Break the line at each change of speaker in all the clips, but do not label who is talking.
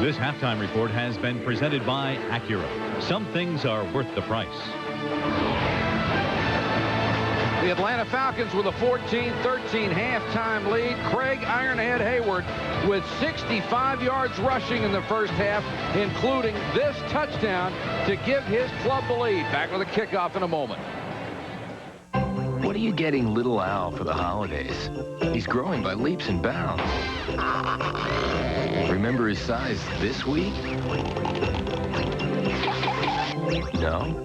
This halftime report has been presented by Acura. Some things are worth the price.
The Atlanta Falcons with a 14-13 halftime lead. Craig Ironhead Hayward with 65 yards rushing in the first half, including this touchdown to give his club the lead. Back with a kickoff in a moment.
What are you getting little Al for the holidays? He's growing by leaps and bounds. Remember his size this week? No?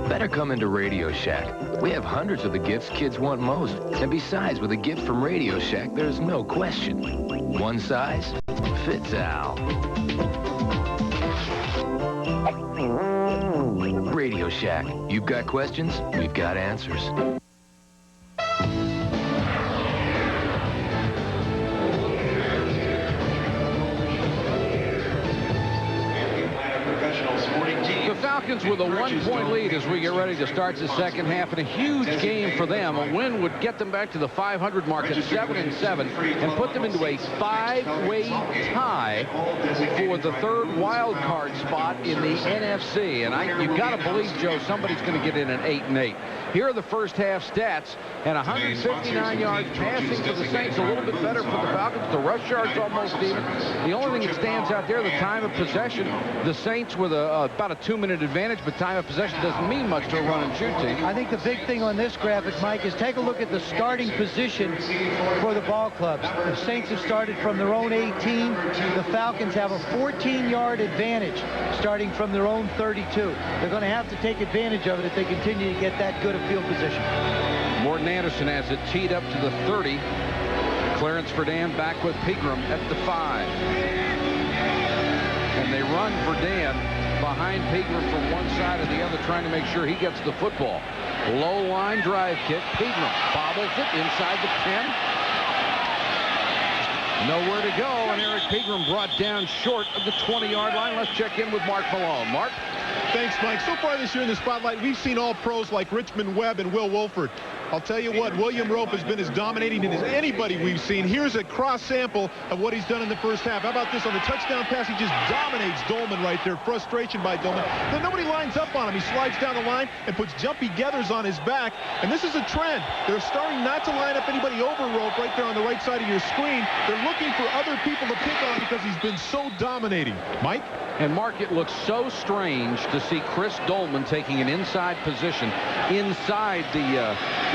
Better come into Radio Shack. We have hundreds of the gifts kids want most. And besides, with a gift from Radio Shack, there's no question. One size fits Al. Radio Shack. You've got questions, we've got answers.
Falcons with a 1-point lead as we get ready to start the second half, and a huge game for them. A win would get them back to the 500 mark at 7-7 and put them into a 5-way tie for the third wild card spot in the NFC. And you've got to believe, Joe, somebody's going to get in at 8-8. Here are the first half stats, and 159 yards passing for the Saints, a little bit better for the Falcons. The rush yards almost even. The only thing that stands out there, the time of possession, the Saints with about a 2-minute advantage, but time of possession doesn't mean much to a run-and-shoot team.
I think the big thing on this graphic, Mike, is take a look at the starting position for the ball clubs. The Saints have started from their own 18. The Falcons have a 14-yard advantage starting from their own 32. They're going to have to take advantage of it if they continue to get that good a field position.
Morton Anderson has it teed up to the 30. Clarence Verdun back with Pegram at the 5. And they run Verdun behind Pegram from one side or the other, trying to make sure he gets the football. Low line drive kick. Pegram bobbles it inside the 10. Nowhere to go, and Eric Pegram brought down short of the 20-yard line. Let's check in with Mark Malone. Mark?
Thanks, Mike. So far this year in the spotlight, we've seen all pros like Richmond Webb and Will Wolford. I'll tell you what, William Roaf has been as dominating as anybody we've seen. Here's a cross sample of what he's done in the first half. How about this on the touchdown pass? He just dominates Dolman right there. Frustration by Dolman. Then nobody lines up on him. He slides down the line and puts jumpy gathers on his back. And this is a trend. They're starting not to line up anybody over Roaf right there on the right side of your screen. They're looking for other people to pick on because he's been so dominating. Mike?
And Mark, it looks so strange to see Chris Dolman taking an inside position inside the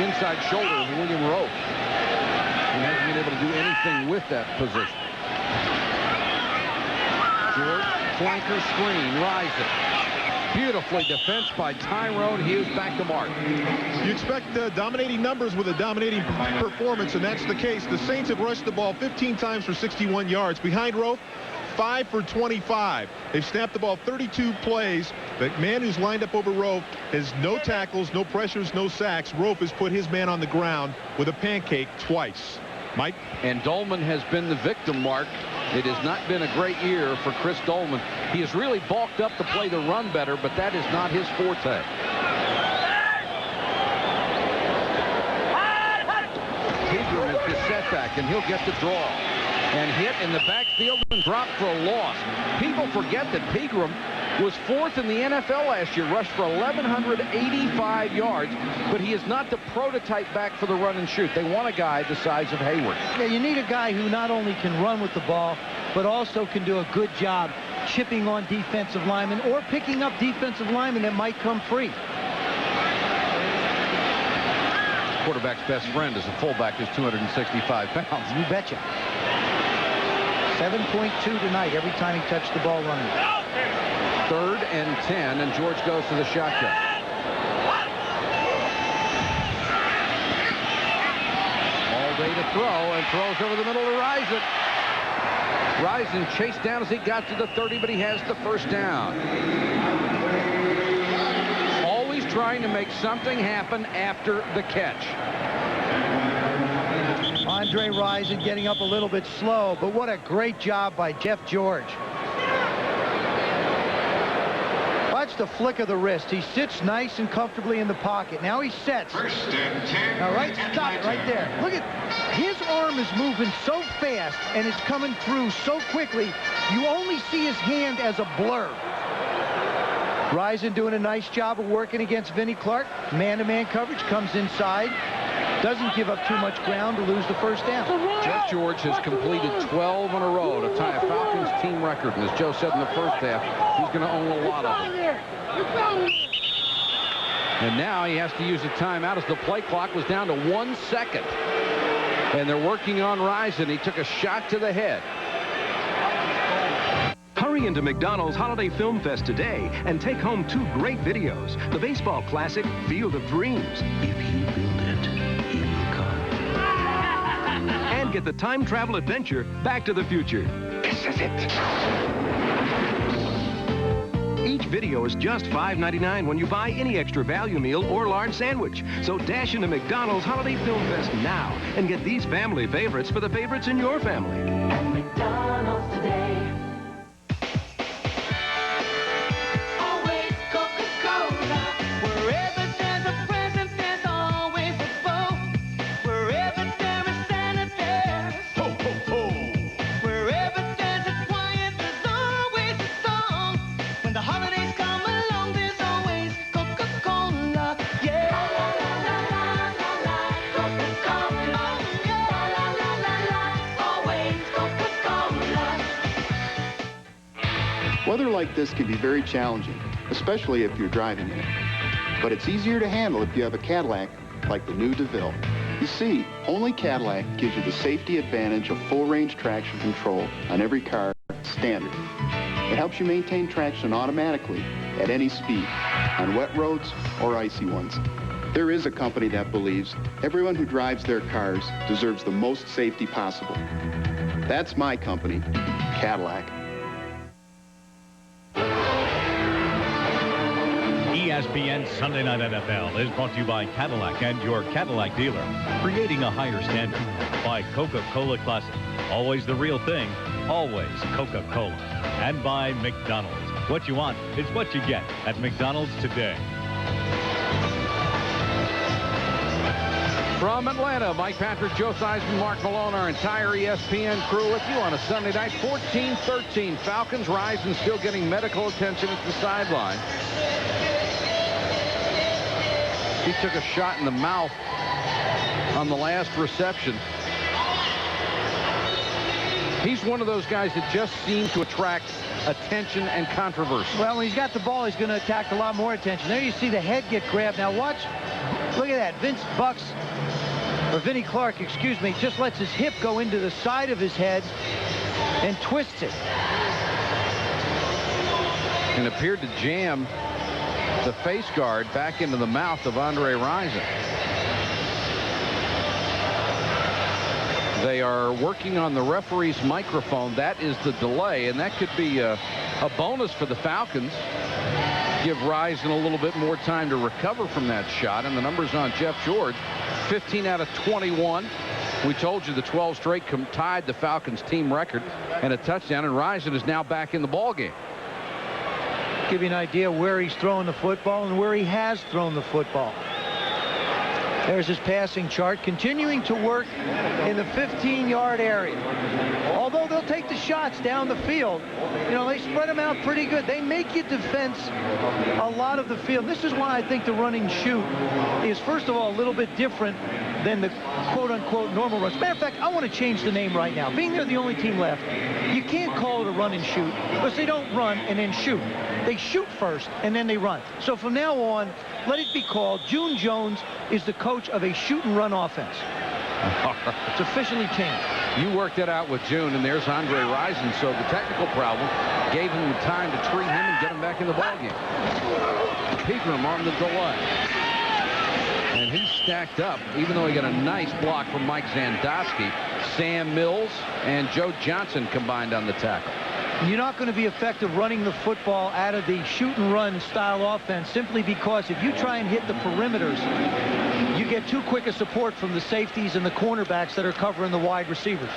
inside shoulder of William Roaf. He hasn't been able to do anything with that position. Short flanker screen, Rising. Beautifully defensed by Tyrone Hughes. Back to Mark.
You expect dominating numbers with a dominating performance, and that's the case. The Saints have rushed the ball 15 times for 61 yards. Behind Roaf, 5 for 25. They've snapped the ball 32 plays. The man who's lined up over Roaf has no tackles, no pressures, no sacks. Roaf has put his man on the ground with a pancake twice. Mike? And
Dolman has been the victim, Mark. It has not been a great year for Chris Dolman. He has really bulked up to play the run better, but that is not his forte. Pegram is the setback, and he'll get the draw. And hit in the backfield and dropped for a loss. People forget that Pegram was 4th in the NFL last year, rushed for 1,185 yards, but he is not the prototype back for the run and shoot. They want a guy the size of Hayward.
Yeah, you need a guy who not only can run with the ball, but also can do a good job chipping on defensive linemen or picking up defensive linemen that might come free.
Quarterback's best friend is a fullback who's 265 pounds.
You betcha. 7.2 tonight every time he touched the ball running.
3rd and 10, and George goes to the shotgun. All day to throw, and throws over the middle to Rising. Rising chased down as he got to the 30, but he has the first down. Always trying to make something happen after the catch.
Andre Rison getting up a little bit slow, but what a great job by Jeff George. Watch the flick of the wrist. He sits nice and comfortably in the pocket. Now he sets. Now stop it right there. Look at his arm is moving so fast and it's coming through so quickly You only see his hand as a blur. Rison doing a nice job of working against Vinnie Clark. Man-to-man coverage, comes inside. Doesn't give up too much ground to lose the first down.
Jeff George has completed 12 in a row to tie a Falcons team record. And as Joe said in the first half, he's going to own a lot of them. And now he has to use a timeout as the play clock was down to 1 second. And they're working on Rison. He took a shot to the head.
Hurry into McDonald's Holiday Film Fest today and take home 2 great videos. The baseball classic, Field of Dreams. If you build it, he will come. And get the time travel adventure, Back to the Future. This is it. Each video is just $5.99 when you buy any extra value meal or large sandwich. So dash into McDonald's Holiday Film Fest now and get these family favorites for the favorites in your family.
At McDonald's today.
Weather like this can be very challenging, especially if you're driving it. But it's easier to handle if you have a Cadillac like the new DeVille. You see, only Cadillac gives you the safety advantage of full-range traction control on every car standard. It helps you maintain traction automatically at any speed, on wet roads or icy ones. There is a company that believes everyone who drives their cars deserves the most safety possible. That's my company, Cadillac.
ESPN Sunday Night NFL is brought to you by Cadillac and your Cadillac dealer. Creating a higher standard. By Coca-Cola Classic. Always the real thing. Always Coca-Cola. And by McDonald's. What you want is what you get at McDonald's today.
From Atlanta, Mike Patrick, Joe Theismann, Mark Malone, our entire ESPN crew with you on a Sunday night. 14-13. Falcons rise and still getting medical attention at the sideline. He took a shot in the mouth on the last reception. He's one of those guys that just seems to attract attention and controversy.
Well, when he's got the ball, he's going to attract a lot more attention. There you see the head get grabbed. Now watch. Look at that. Vinnie Clark, excuse me, just lets his hip go into the side of his head and twists it.
And appeared to jam the face guard back into the mouth of Andre Rison. They are working on the referee's microphone. That is the delay, and that could be a bonus for the Falcons. Give Rison a little bit more time to recover from that shot, and the numbers on Jeff George, 15 out of 21. We told you the 12 straight tied the Falcons team record and a touchdown, and Rison is now back in the ballgame.
Give you an idea where he's throwing the football and where he has thrown the football. There's his passing chart, continuing to work in the 15-yard area. Although they'll take the shots down the field, you know, they spread them out pretty good. They make you defense a lot of the field. This is why I think the run and shoot is, first of all, a little bit different than the quote-unquote normal runs. Matter of fact, I want to change the name right now. Being they're the only team left, you can't call it a run and shoot because they don't run and then shoot. They shoot first and then they run. So from now on, let it be called June Jones is the coach of a shoot and run offense. It's officially changed.
You worked that out with June, and there's Andre Rison. So the technical problem gave him the time to treat him and get him back in the ballgame. Pegram on the delay. And he's stacked up, even though he got a nice block from Mike Zandowski. Sam Mills and Joe Johnson combined on the tackle.
You're not going to be effective running the football out of the shoot and run style offense simply because if you try and hit the perimeters, you get too quick a support from the safeties and the cornerbacks that are covering the wide receivers.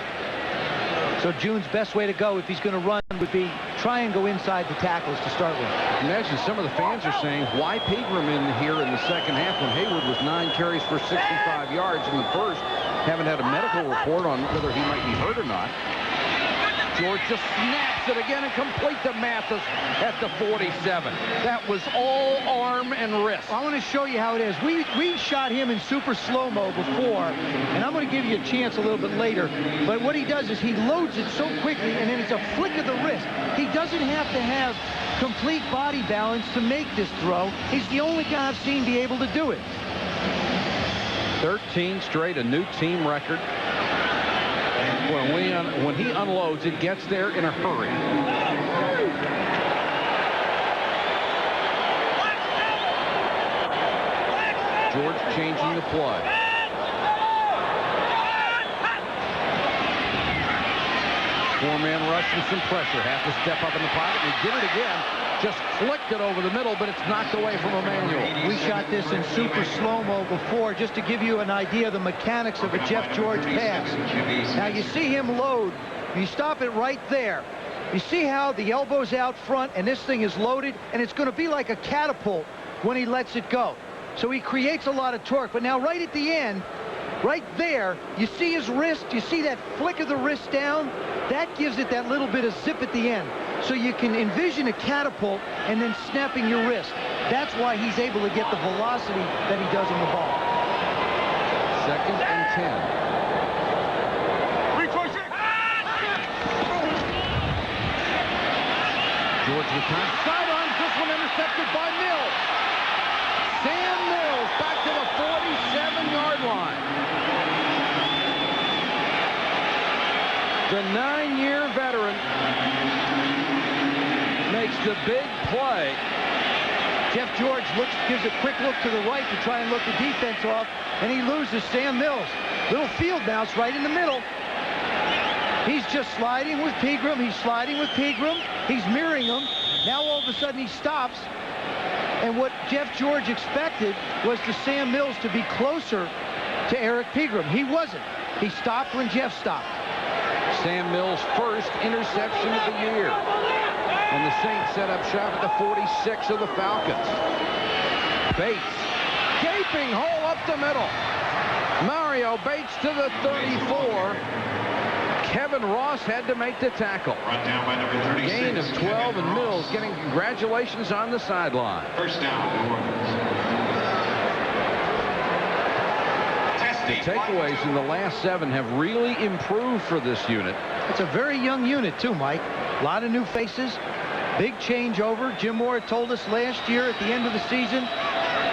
So June's best way to go if he's going to run would be try and go inside the tackles to start with.
Imagine some of the fans are saying, why Pegram in here in the second half when Hayward was 9 carries for 65 yards in the first? Haven't had a medical report on whether he might be hurt or not. George just snaps it again and complete to Mathis at the 47. That was all arm and wrist.
I want to show you how it is. We shot him in super slow-mo before, and I'm going to give you a chance a little bit later. But what he does is he loads it so quickly, and then it's a flick of the wrist. He doesn't have to have complete body balance to make this throw. He's the only guy I've seen be able to do it.
13 straight, a new team record. When he unloads, it gets there in a hurry. George changing the play. Four-man rush and some pressure. Has to step up in the pocket. He did it again. Just flicked it over the middle, but it's knocked away from Emmanuel.
We shot this in super slow-mo before, just to give you an idea of the mechanics of a Jeff George pass. Now you see him load. You stop it right there. You see how the elbow's out front, and this thing is loaded, and it's going to be like a catapult when he lets it go. So he creates a lot of torque. But now right at the end, right there, you see his wrist. You see that flick of the wrist down? That gives it that little bit of zip at the end. So you can envision a catapult and then snapping your wrist. That's why he's able to get the velocity that he does on the ball.
2nd and 10. George with time. Sidelines. This one intercepted by Mills. Sam Mills back to the 47-yard line. The 9-year veteran makes the big play.
Jeff George gives a quick look to the right to try and look the defense off, and he loses Sam Mills. Little field mouse right in the middle. He's just sliding with Pegram. He's sliding with Pegram. He's mirroring him. Now all of a sudden he stops. And what Jeff George expected was to Sam Mills to be closer to Eric Pegram. He wasn't. He stopped when Jeff stopped.
Sam Mills' first interception of the year. And the Saints set up shop at the 46 of the Falcons. Bates, gaping hole up the middle. Mario Bates to the 34. Kevin Ross had to make the tackle. Gain of 12, and Mills getting congratulations on the sideline.
First down, New Orleans.
The takeaways in the last 7 have really improved for this unit.
It's a very young unit, too, Mike. A lot of new faces. Big changeover. Jim Moore told us last year at the end of the season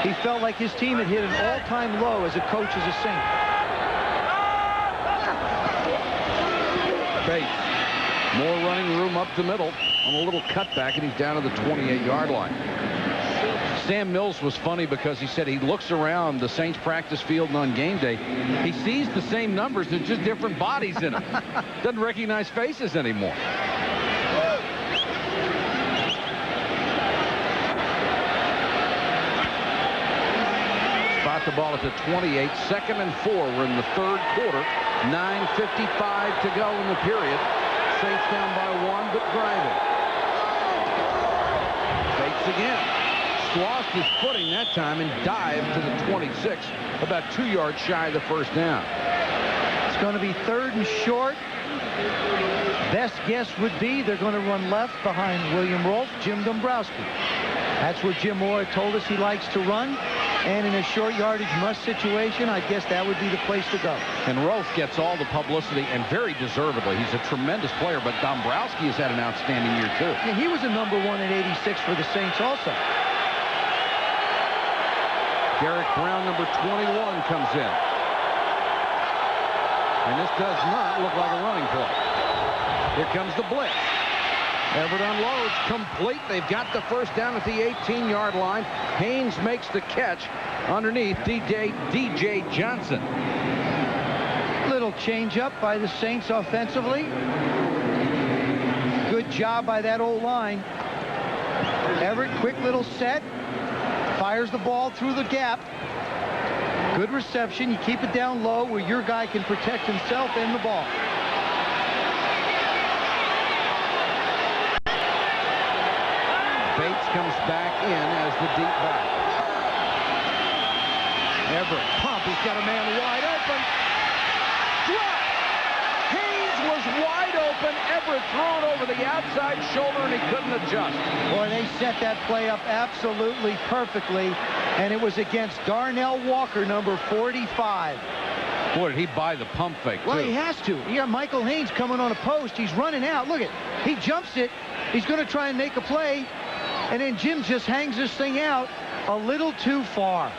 he felt like his team had hit an all-time low as a coach as a Saint. Bates. More running room up the middle on a little cutback, and he's down to the 28-yard line. Sam Mills was funny because he said he looks around the Saints practice field and on game day. He sees the same numbers. There's just different bodies in them. Doesn't recognize faces anymore. Spot the ball at the 28. 2nd and 4. We're in the 3rd quarter. 9:55 to go in the period. Saints down by 1, but driving. Bates again. Lost his footing that time and dived to the 26, about 2 yards shy of the first down. It's going to be 3rd and short. Best guess would be they're going to run left behind William Roaf, Jim Dombrowski. That's what Jim Moore told us he likes to run. And in a short yardage must situation, I guess that would be the place to go. And Roaf gets all the publicity, and very deservedly. He's a tremendous player, but Dombrowski has had an outstanding year, too. Yeah, he was a number 1 at 86 for the Saints also. Derek Brown, number 21, comes in. And this does not look like a running play. Here comes the blitz. Everett unloads, complete. They've got the first down at the 18-yard line. Haynes makes the catch underneath DJ Johnson. Little change-up by the Saints offensively. Good job by that old line. Everett, quick little set. Fires the ball through the gap. Good reception. You keep it down low where your guy can protect himself and the ball. Bates comes back in as the deep back. Everett pump. He's got a man wide open. Drop. Haynes was wide open.
open. Everett threw it over the outside shoulder, and he couldn't adjust.
Boy, they set that play up absolutely perfectly, and it was against Darnell Walker, number 45.
Boy, did he buy the pump fake,
Well,
too.
he has to. You got Michael Haynes coming on a post. He's running out. Look at, he jumps it. He's going to try and make a play, and then Jim just hangs this thing out a little too far.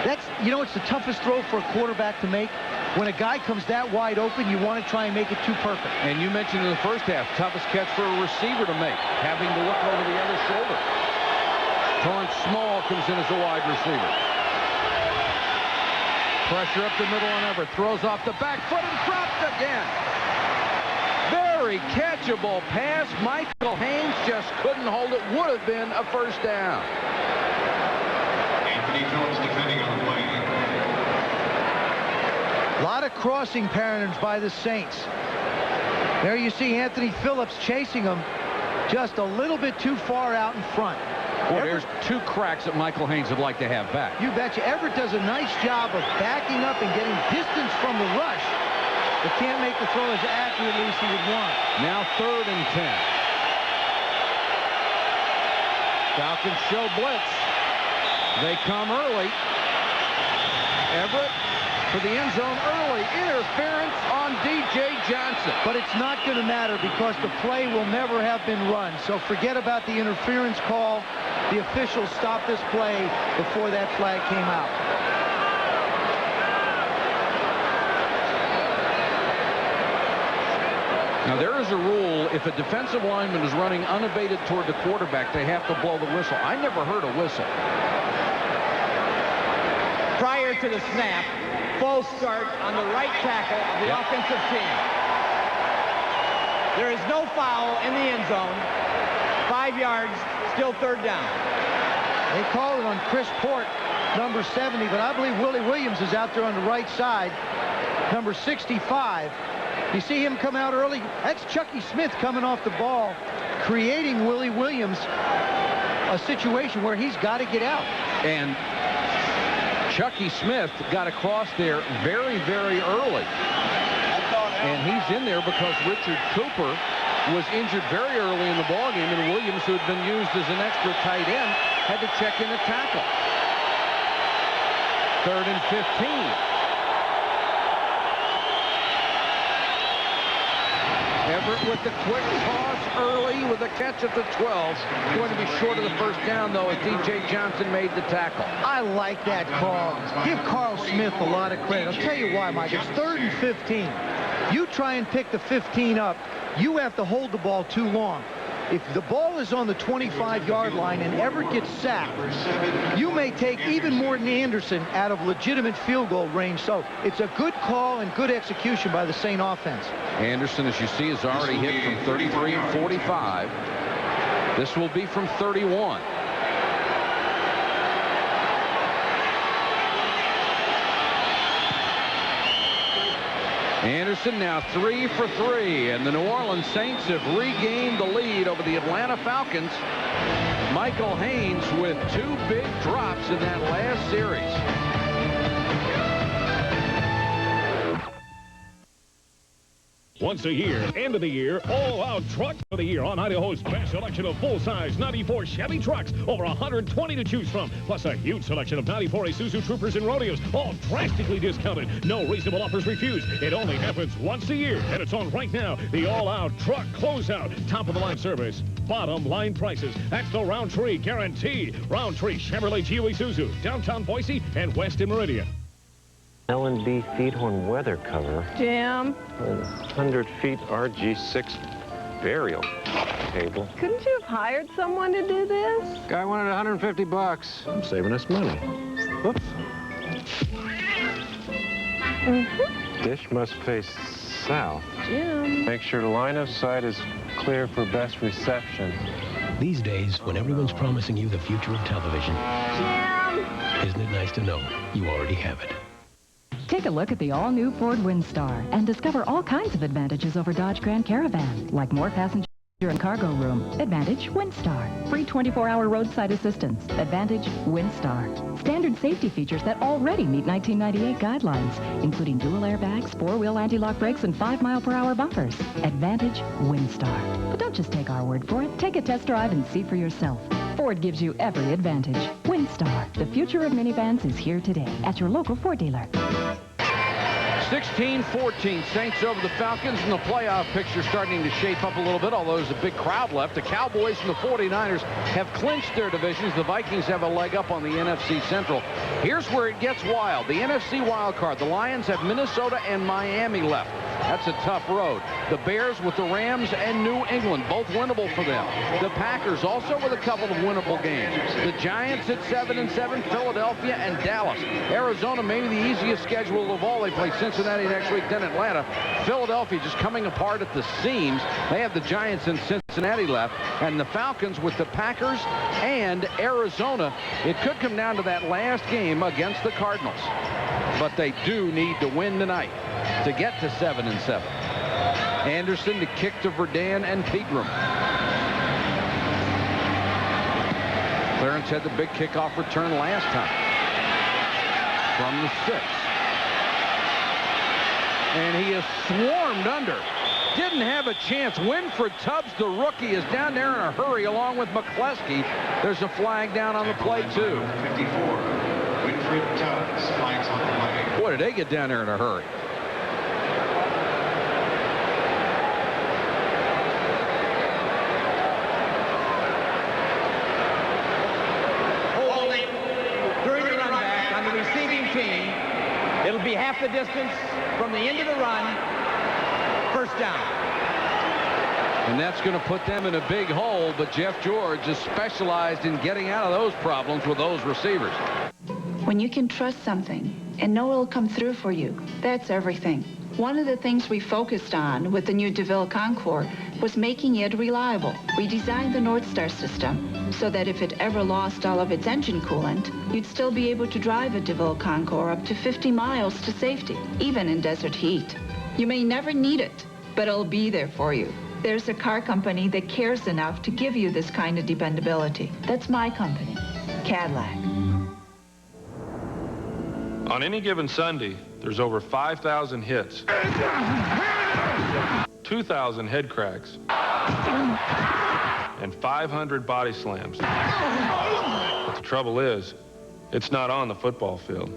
That's, you know, it's the toughest throw for a quarterback to make. When a guy comes that wide open, you want to try and make it too perfect.
And you mentioned in the first half, toughest catch for a receiver to make, having to look over the other shoulder. Torrance Small comes in as a wide receiver. Pressure up the middle on Everett. Throws off the back foot and dropped again. Very catchable pass. Michael Haynes just couldn't hold it. Would have been a first down.
Anthony Phillips defending on the play.
A lot of crossing patterns by the Saints. There you see Anthony Phillips chasing him just a little bit too far out in front.
Well, there's two cracks that Michael Haynes would like to have back.
You betcha. Everett does a nice job of backing up and getting distance from the rush, but can't make the throw as accurately as he would want.
Now 3rd and 10. Falcons show blitz. They come early. Everett for the end zone early. Interference on D.J. Johnson.
But it's not going to matter because the play will never have been run. So forget about the interference call. The officials stopped this play before that flag came out.
Now, there is a rule, if a defensive lineman is running unabated toward the quarterback, they have to blow the whistle. I never heard a whistle.
Prior to the snap, false start on the right tackle of the offensive team. There is no foul in the end zone. 5 yards, still 3rd down.
They call it on Chris Port, number 70, but I believe Willie Williams is out there on the right side, number 65. You see him come out early. That's Chucky Smith coming off the ball, creating Willie Williams a situation where he's got to get out.
And Chucky Smith got across there very, very early. And he's in there because Richard Cooper was injured very early in the ballgame, and Williams, who had been used as an extra tight end, had to check in a tackle. 3rd and 15. Everett with the quick toss early with a catch at the 12. Going to be short of the first down, though, as D.J. Johnson made the tackle.
I like that call. Give Carl Smith a lot of credit. I'll tell you why, Mike. It's 3rd and 15. You try and pick the 15 up, you have to hold the ball too long. If the ball is on the 25-yard line and Everett gets sacked, you may take even more than Anderson out of legitimate field goal range. So it's a good call and good execution by the Saint offense. Anderson,
as you see, has already hit from 33 and 45. This will be from 31. Anderson now 3 for 3, and the New Orleans Saints have regained the lead over the Atlanta Falcons. Michael Haynes with 2 big drops in that last series.
Once a year, end of the year, all-out truck of the year on Idaho's best selection of full-size 94 Chevy trucks. Over 120 to choose from, plus a huge selection of 94 Isuzu Troopers and Rodeos, all drastically discounted. No reasonable offers refused. It only happens once a year, and it's on right now. The all-out truck closeout. Top-of-the-line service. Bottom-line prices. That's the Roundtree guarantee. Roundtree Chevrolet Geo Isuzu, downtown Boise and West in Meridian.
L&B Feedhorn weather cover.
Jim.
100 feet RG6 burial table.
Couldn't you have hired someone to do this?
Guy wanted 150 bucks. I'm saving us money. Whoops. Dish must face south.
Jim.
Make sure the line of sight is clear for best reception.
These days, when everyone's promising you the future of television,
Jim.
Isn't it nice to know you already have it?
Take a look at the all-new Ford Windstar and discover all kinds of advantages over Dodge Grand Caravan, like more passenger and cargo room. Advantage Windstar. Free 24-hour roadside assistance. Advantage Windstar. Standard safety features that already meet 1998 guidelines, including dual airbags, 4-wheel anti-lock brakes, and 5-mile-per-hour bumpers. Advantage Windstar. But don't just take our word for it. Take a test drive and see for yourself. Ford gives you every advantage. Windstar. The future of minivans is here today at your local Ford dealer.
16-14, Saints over the Falcons, and the playoff picture starting to shape up a little bit, although there's a big crowd left. The Cowboys and the 49ers have clinched their divisions. The Vikings have a leg up on the NFC Central. Here's where it gets wild. The NFC wild card. The Lions have Minnesota and Miami left. That's a tough road. The Bears with the Rams and New England, both winnable for them. The Packers also with a couple of winnable games. The Giants at 7-7, Philadelphia and Dallas. Arizona, maybe the easiest schedule of all. They play Cincinnati next week, then Atlanta. Philadelphia just coming apart at the seams. They have the Giants and Cincinnati left. And the Falcons with the Packers and Arizona. It could come down to that last game against the Cardinals. But they do need to win tonight to get to 7-7. Anderson to kick to Verdon and Pegram. Clarence had the big kickoff return last time from the 6. And he is swarmed under. Didn't have a chance. Winfred Tubbs, the rookie, is down there in a hurry along with McCleskey. There's a flag down on the play, too.
54. Winfred Tubbs flags on the play.
Boy, did they get down there in a hurry.
Holding during the run back on the receiving team. It'll be half the distance from the end of the run. First down.
And that's going to put them in a big hole, but Jeff George is specialized in getting out of those problems with those receivers.
When you can trust something and know it'll come through for you, that's everything. One of the things we focused on with the new DeVille Concours was making it reliable. We designed the North Star system so that if it ever lost all of its engine coolant, you'd still be able to drive a DeVille Concours up to 50 miles to safety, even in desert heat. You may never need it, but it'll be there for you. There's a car company that cares enough to give you this kind of dependability. That's my company, Cadillac.
On any given Sunday, there's over 5,000 hits, 2,000 head cracks, and 500 body slams. But the trouble is, it's not on the football field.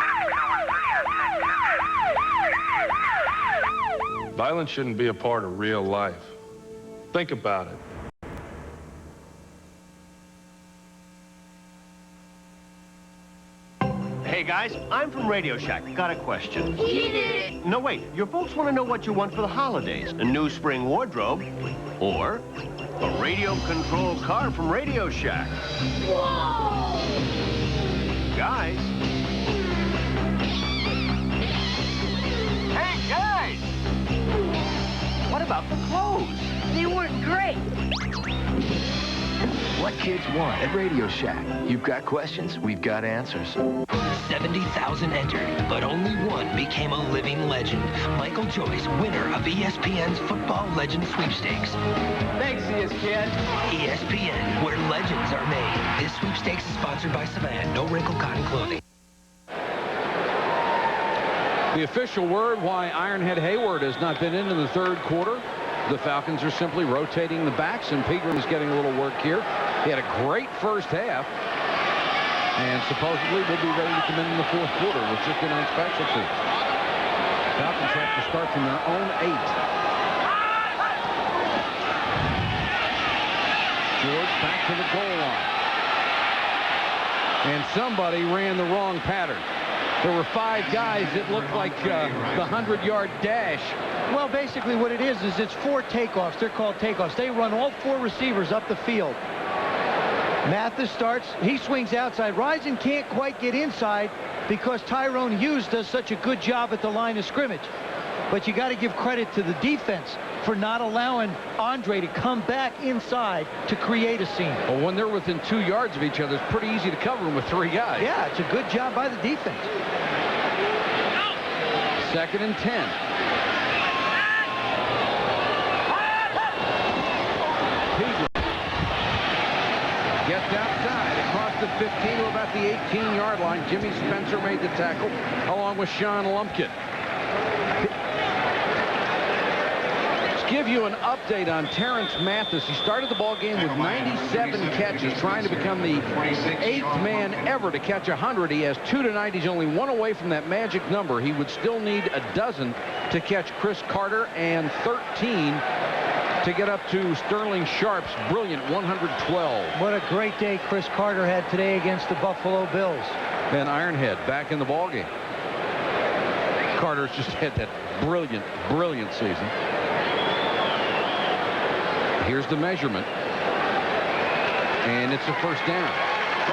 Violence shouldn't be a part of real life. Think about it.
Hey guys, I'm from Radio Shack. Got a question.
He did it.
No, wait. Your folks want to know what you want for the holidays. A new spring wardrobe or a radio-controlled car from Radio Shack.
Whoa!
Guys. Hey, guys! What about the clothes?
They weren't great.
What kids want at Radio Shack. You've got questions, we've got answers.
70,000 entered, but only one became a living legend. Michael Joyce, winner of ESPN's Football Legend Sweepstakes.
Thanks, ESPN.
ESPN, where legends are made. This sweepstakes is sponsored by Savannah. No wrinkle cotton clothing.
The official word why Ironhead Hayward has not been in the third quarter. The Falcons are simply rotating the backs, and Pegram is getting a little work here. He had a great first half, and supposedly will be ready to come in the fourth quarter with just in on special teams. Falcons have to start from their own 8. George back to the goal line. And somebody ran the wrong pattern. There were 5 guys that looked like the 100-yard dash.
Well, basically what it is it's 4 takeoffs. They're called takeoffs. They run all 4 receivers up the field. Mathis starts. He swings outside. Risen can't quite get inside because Tyrone Hughes does such a good job at the line of scrimmage. But you got to give credit to the defense for not allowing Andre to come back inside to create a scene.
Well, when they're within 2 yards of each other, it's pretty easy to cover them with 3 guys.
Yeah, it's a good job by the defense.
2nd and 10. about the 18-yard line. Jimmy Spencer made the tackle along with Sean Lumpkin. Give you an update on Terrence Mathis. He started the ball game with 97 catches, trying to become the 8th man ever to catch 100. He has 2 tonight. He's only 1 away from that magic number. He would still need a dozen to catch Chris Carter and 13 to get up to Sterling Sharp's brilliant 112.
What a great day Chris Carter had today against the Buffalo Bills.
And Ironhead back in the ball game. Carter's just had that brilliant, brilliant season. Here's the measurement. And it's a first down.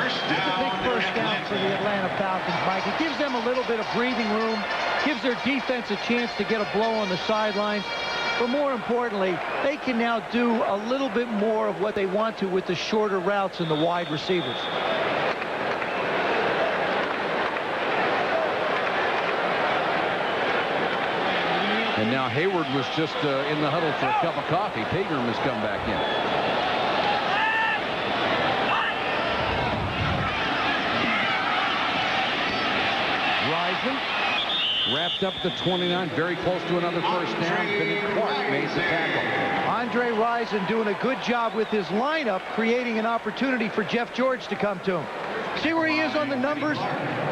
It's a big first down for the Atlanta Falcons, Mike. It gives them a little bit of breathing room, gives their defense a chance to get a blow on the sidelines. But more importantly, they can now do a little bit more of what they want to with the shorter routes and the wide receivers.
And now Hayward was just in the huddle for a cup of coffee. Pegram has come back in. Rison wrapped up the 29, very close to another first down. Bennett Clark made the tackle.
Andre Rison doing a good job with his lineup, creating an opportunity for Jeff George to come to him. See where he is on the numbers?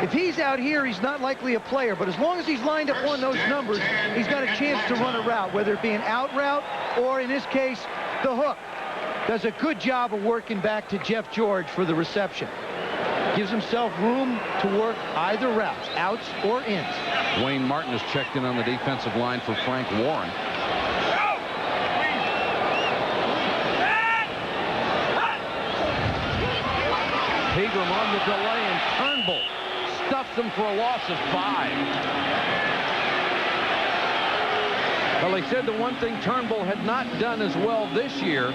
If he's out here, he's not likely a player. But as long as he's lined up on those numbers, he's got a chance to run a route, whether it be an out route or, in this case, the hook. Does a good job of working back to Jeff George for the reception. Gives himself room to work either routes, outs or ins.
Wayne Martin has checked in on the defensive line for Frank Warren. Pegram on the delay, and Turnbull stuffs him for a loss of 5. Well, they said the one thing Turnbull had not done as well this year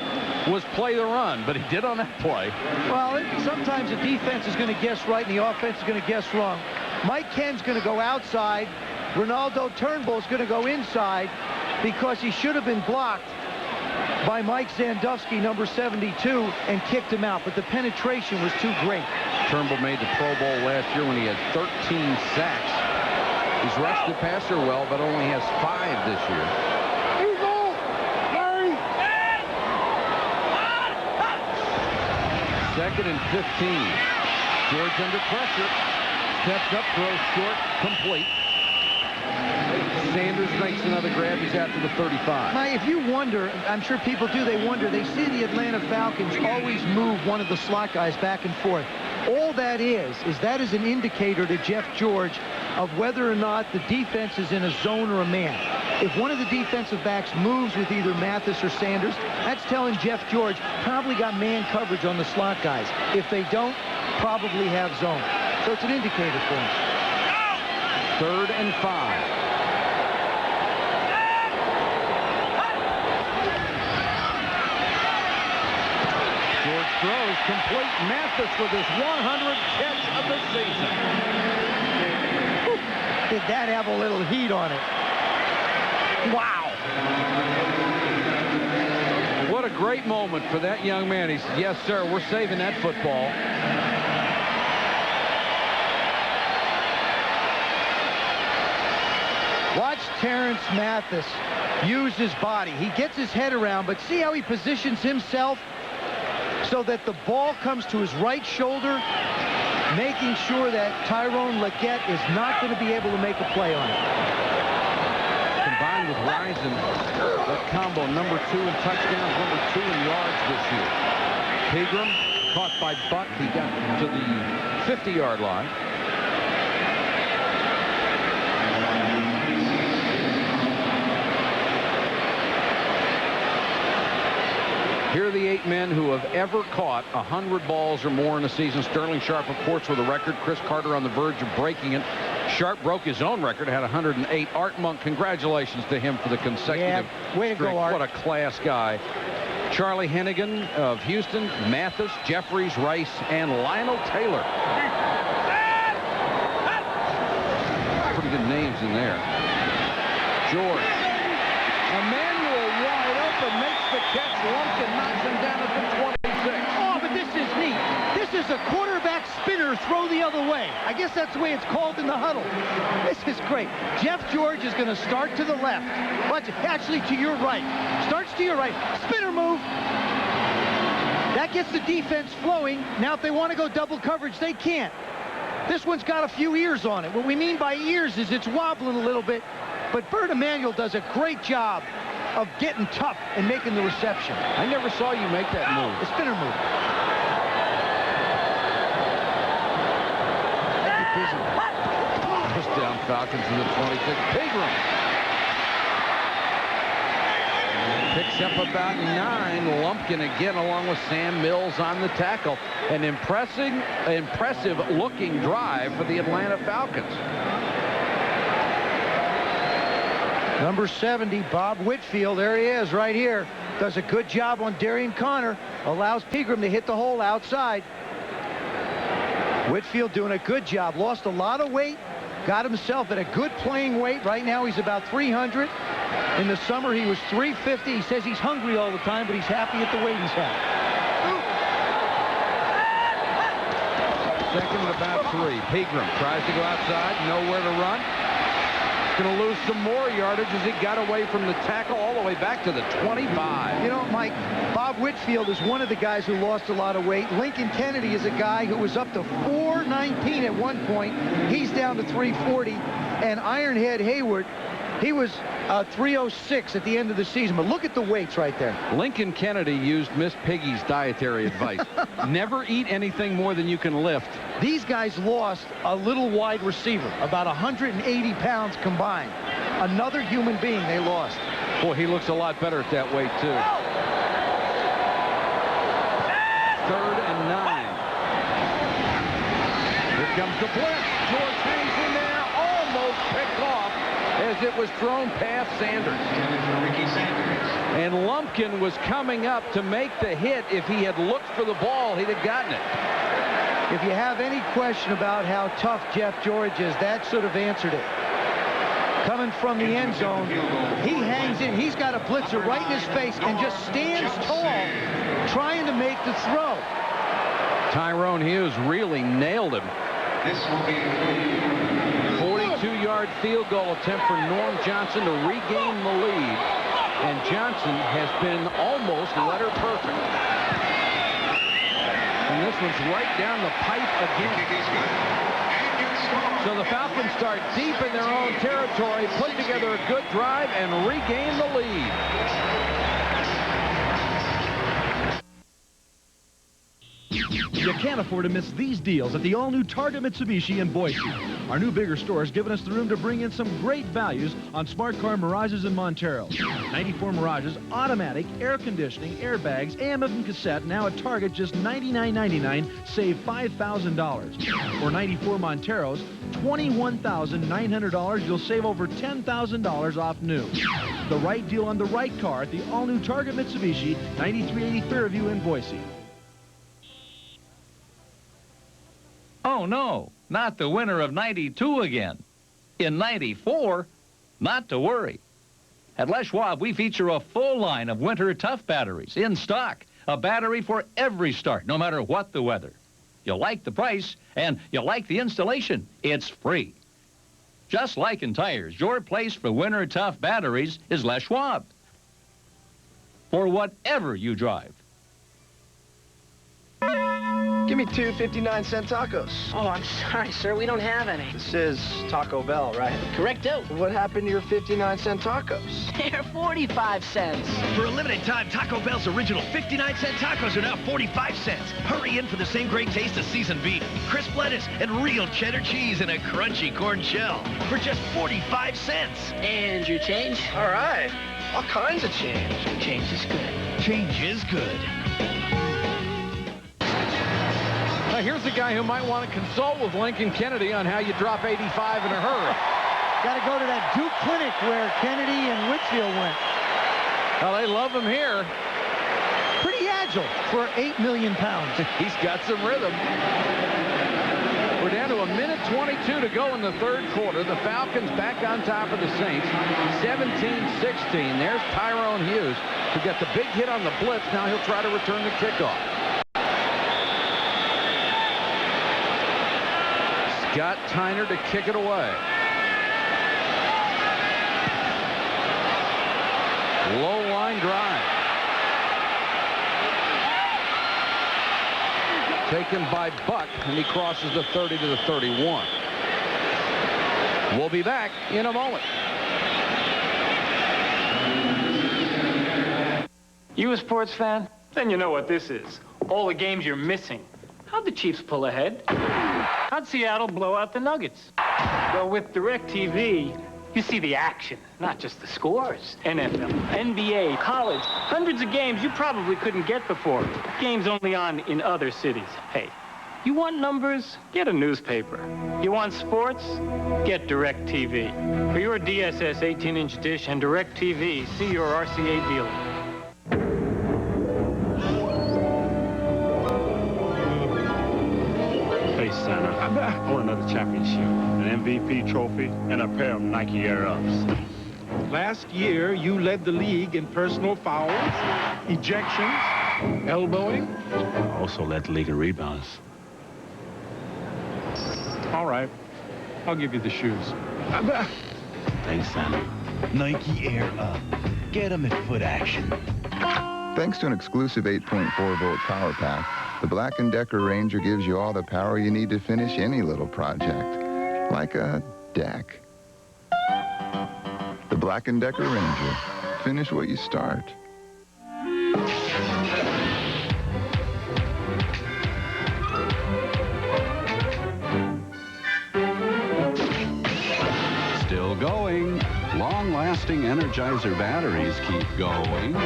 was play the run, but he did on that play.
Well, sometimes the defense is going to guess right and the offense is going to guess wrong. Mike Kenn's going to go outside. Ronaldo Turnbull is going to go inside because he should have been blocked by Mike Zandowski, number 72, and kicked him out, but the penetration was too great.
Turnbull made the Pro Bowl last year when he had 13 sacks. He's rushed the passer well, but only has 5 this year. Second and 15. George under pressure. Steps up, throws short, complete. Sanders makes another grab. He's out to the 35.
Now, if you wonder, I'm sure people do, they wonder, they see the Atlanta Falcons always move one of the slot guys back and forth. All that is that is an indicator to Jeff George of whether or not the defense is in a zone or a man. If one of the defensive backs moves with either Mathis or Sanders, that's telling Jeff George probably got man coverage on the slot guys. If they don't, probably have zone. So it's an indicator for him.
3rd and 5. George throws complete. Mathis with his 100th catch of the season.
Did that have a little heat on it? Wow.
What a great moment for that young man. He said, yes, sir, we're saving that football.
Watch Terrence Mathis use his body. He gets his head around, but see how he positions himself so that the ball comes to his right shoulder, making sure that Tyrone Leggett is not going to be able to make a play on it.
Combined with Rison, that combo, number 2 in touchdowns, number 2 in yards this year. Pegram caught by Buck. He got to the 50-yard line. Here are the 8 men who have ever caught 100 balls or more in a season. Sterling Sharp, of course, with a record. Chris Carter on the verge of breaking it. Sharp broke his own record, had 108. Art Monk, congratulations to him for the consecutive
way to go, Art.
What a class guy. Charlie Hennigan of Houston, Mathis, Jeffries, Rice, and Lionel Taylor. Pretty good names in there. George. Emmanuel wide open, makes the catch. Lumpkin knocks him down at the 26.
Oh, but this is neat. This is a quarterback spinner throw out of the way. I guess that's the way it's called in the huddle. This is great. Jeff George is going to start to the left. Watch it. Actually, to your right. Starts to your right. Spinner move. That gets the defense flowing. Now, if they want to go double coverage, they can't. This one's got a few ears on it. What we mean by ears is it's wobbling a little bit. But Bert Emanuel does a great job of getting tough and making the reception.
I never saw you make that move.
The spinner move.
First down, Falcons in the 26. Pegram picks up about 9. Lumpkin again along with Sam Mills on the tackle. An impressive-looking drive for the Atlanta Falcons.
Number 70, Bob Whitfield. There he is right here. Does a good job on Darian Connor. Allows Pegram to hit the hole outside. Whitfield doing a good job. Lost a lot of weight. Got himself at a good playing weight. Right now he's about 300. In the summer he was 350. He says he's hungry all the time, but he's happy at the weight he's at.
Second and about 3. Pegram tries to go outside. Nowhere to run. Going to lose some more yardage as he got away from the tackle all the way back to the 25.
You know, Mike, Bob Whitfield is one of the guys who lost a lot of weight. Lincoln Kennedy is a guy who was up to 419 at one point. He's down to 340. And Ironhead Hayward, he was 306 at the end of the season. But look at the weights right there.
Lincoln Kennedy used Miss Piggy's dietary advice. Never eat anything more than you can lift.
These guys lost a little wide receiver, about 180 pounds combined. Another human being they lost.
Boy, he looks a lot better at that weight, too. 3rd and 9. Here comes the blitz. George hangs in there, almost picked off as it was thrown past Sanders. And Lumpkin was coming up to make the hit. If he had looked for the ball, he'd have gotten it.
If you have any question about how tough Jeff George is, that should have answered it. Coming from the end zone, he hangs in. He's got a blitzer right in his face and just stands tall trying to make the throw.
Tyrone Hughes really nailed him.
This will be
42-yard field goal attempt for Norm Johnson to regain the lead. And Johnson has been almost letter perfect. And this one's right down the pipe again. So the Falcons start deep in their own territory, put together a good drive, and regain the lead.
You can't afford to miss these deals at the all-new Targa Mitsubishi in Boise. Our new bigger store has given us the room to bring in some great values on smart car Mirages and Monteros. 94 Mirages, automatic, air conditioning, airbags, AM/FM cassette, now at Target just $99.99, save $5,000. Or 94 Monteros, $21,900, you'll save over $10,000 off new. The right deal on the right car at the all-new Targa Mitsubishi, 9380 Fairview in Boise.
Oh, no, not the winter of 92 again. In 94, not to worry. At Les Schwab, we feature a full line of winter tough batteries in stock. A battery for every start, no matter what the weather. You'll like the price, and you'll like the installation. It's free. Just like in tires, your place for winter tough batteries is Les Schwab. For whatever you drive.
Give me 2 59-cent tacos.
Oh, I'm sorry, sir. We don't have any.
This is Taco Bell, right?
Correcto.
What happened to your 59-cent tacos?
They're 45 cents.
For a limited time, Taco Bell's original 59-cent tacos are now 45 cents. Hurry in for the same great taste as seasoned beef, crisp lettuce, and real cheddar cheese in a crunchy corn shell for just 45 cents.
And your change?
All right. All kinds of change.
Change is good.
Change is good.
Here's a guy who might want to consult with Lincoln Kennedy on how you drop 85 in a hurry.
Got to go to that Duke clinic where Kennedy and Whitfield went.
Well, they love him here.
Pretty agile for 8 million pounds.
He's got some rhythm. We're down to 1:22 to go in the third quarter. The Falcons back on top of the Saints, 17-16. There's Tyrone Hughes, who got the big hit on the blitz. Now he'll try to return the kickoff. got Tyner to kick it away. Low line drive. Taken by Buck, and he crosses the 30 to the 31. We'll be back in a moment.
You a sports fan? Then you know what this is. All the games you're missing. How'd the Chiefs pull ahead? How'd Seattle blow out the Nuggets? Well, with DirecTV, you see the action, not just the scores. NFL, NBA, college, hundreds of games you probably couldn't get before. Games only on in other cities. Hey, you want numbers? Get a newspaper. You want sports? Get DirecTV. For your DSS 18-inch dish and DirecTV, see your RCA dealer.
Hey, Santa, I want another championship, an MVP trophy, and a pair of Nike Air Ups.
Last year, you led the league in personal fouls, ejections, elbowing.
I also led the league in rebounds.
All right, I'll give you the shoes.
Thanks, Santa.
Nike Air Up. Get them at Foot Action.
Thanks to an exclusive 8.4-volt power pack, the Black & Decker Ranger gives you all the power you need to finish any little project, like a deck. The Black & Decker Ranger. Finish what you start.
Still going. Long-lasting Energizer batteries keep going.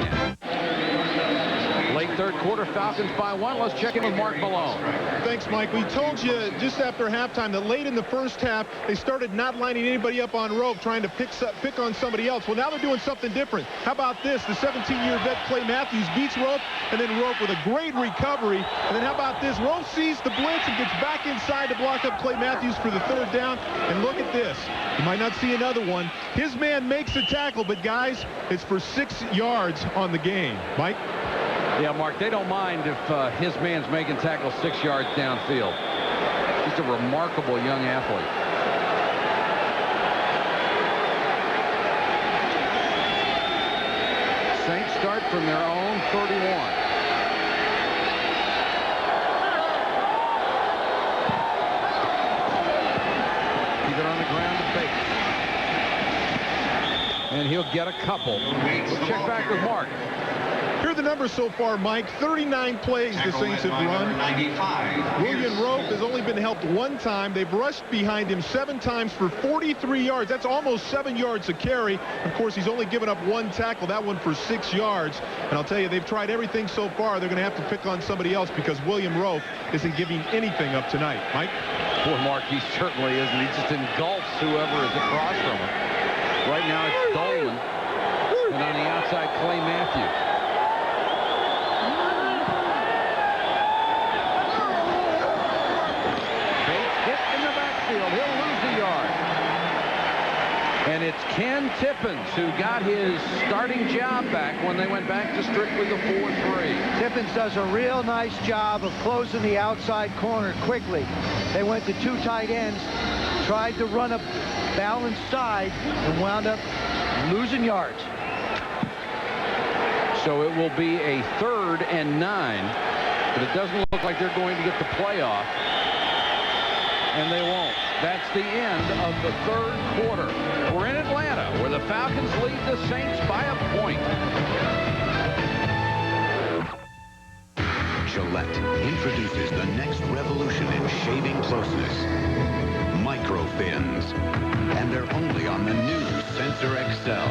Late third quarter, Falcons by 1. Let's check in with Mark Malone.
Thanks, Mike. We told you just after halftime that late in the first half, they started not lining anybody up on Roaf, trying to pick on somebody else. Well, now they're doing something different. How about this? The 17-year vet Clay Matthews beats Roaf, and then Roaf with a great recovery. And then how about this? Roaf sees the blitz and gets back inside to block up Clay Matthews for the third down. And look at this. You might not see another one. His man makes the tackle, but guys, it's for 6 yards on the game. Mike?
Yeah, Mark, they don't mind if his man's making tackles 6 yards downfield. He's a remarkable young athlete. Saints start from their own 31. Keep it on the ground to Bates. And he'll get a couple. We'll check back with Mark.
Here are the numbers so far, Mike. 39 plays the Saints have run. William Roaf has only been helped 1 time. They've rushed behind him 7 times for 43 yards. That's almost 7 yards a carry. Of course, he's only given up 1 tackle, that one for 6 yards. And I'll tell you, they've tried everything so far. They're going to have to pick on somebody else because William Roaf isn't giving anything up tonight. Mike?
Boy, Mark, he certainly isn't. He just engulfs whoever is across from him. Right now, it's Dolan. And on the outside, Clay Matthews. He'll lose a yard. And it's Ken Tippins who got his starting job back when they went back to strictly the 4-3.
Tippins does a real nice job of closing the outside corner quickly. They went to 2 tight ends, tried to run a balanced side, and wound up losing yards.
So it will be a 3rd and 9, but it doesn't look like they're going to get the playoff. And they won't. That's the end of the 3rd quarter. We're in Atlanta, where the Falcons lead the Saints by a point.
Gillette introduces the next revolution in shaving closeness. Microfins. And they're only on the new Sensor XL.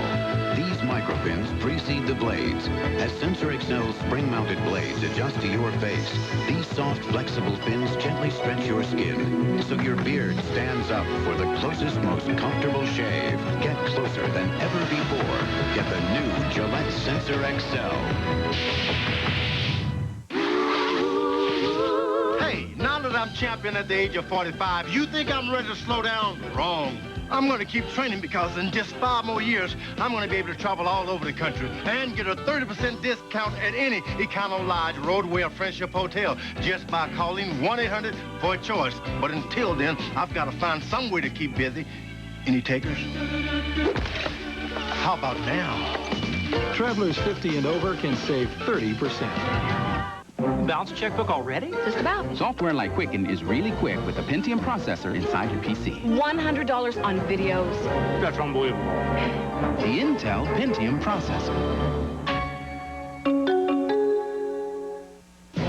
These microfins precede the blades. As Sensor XL's spring-mounted blades adjust to your face, these soft, flexible fins gently stretch your skin, so your beard stands up for the closest, most comfortable shave. Get closer than ever before. Get the new Gillette Sensor XL.
Hey, now that I'm champion at the age of 45, you think I'm ready to slow down? Wrong.
I'm going to keep training because in just 5 more years, I'm going to be able to travel all over the country and get a 30% discount at any Econo Lodge, Roadway, or Friendship Hotel just by calling 1-800 for a choice. But until then, I've got to find some way to keep busy. Any takers? How about now?
Travelers 50 and over can save 30%.
Bounced checkbook already?
Just about.
Software like Quicken is really quick with the Pentium processor inside your PC.
$100 on videos.
That's unbelievable.
The Intel Pentium processor.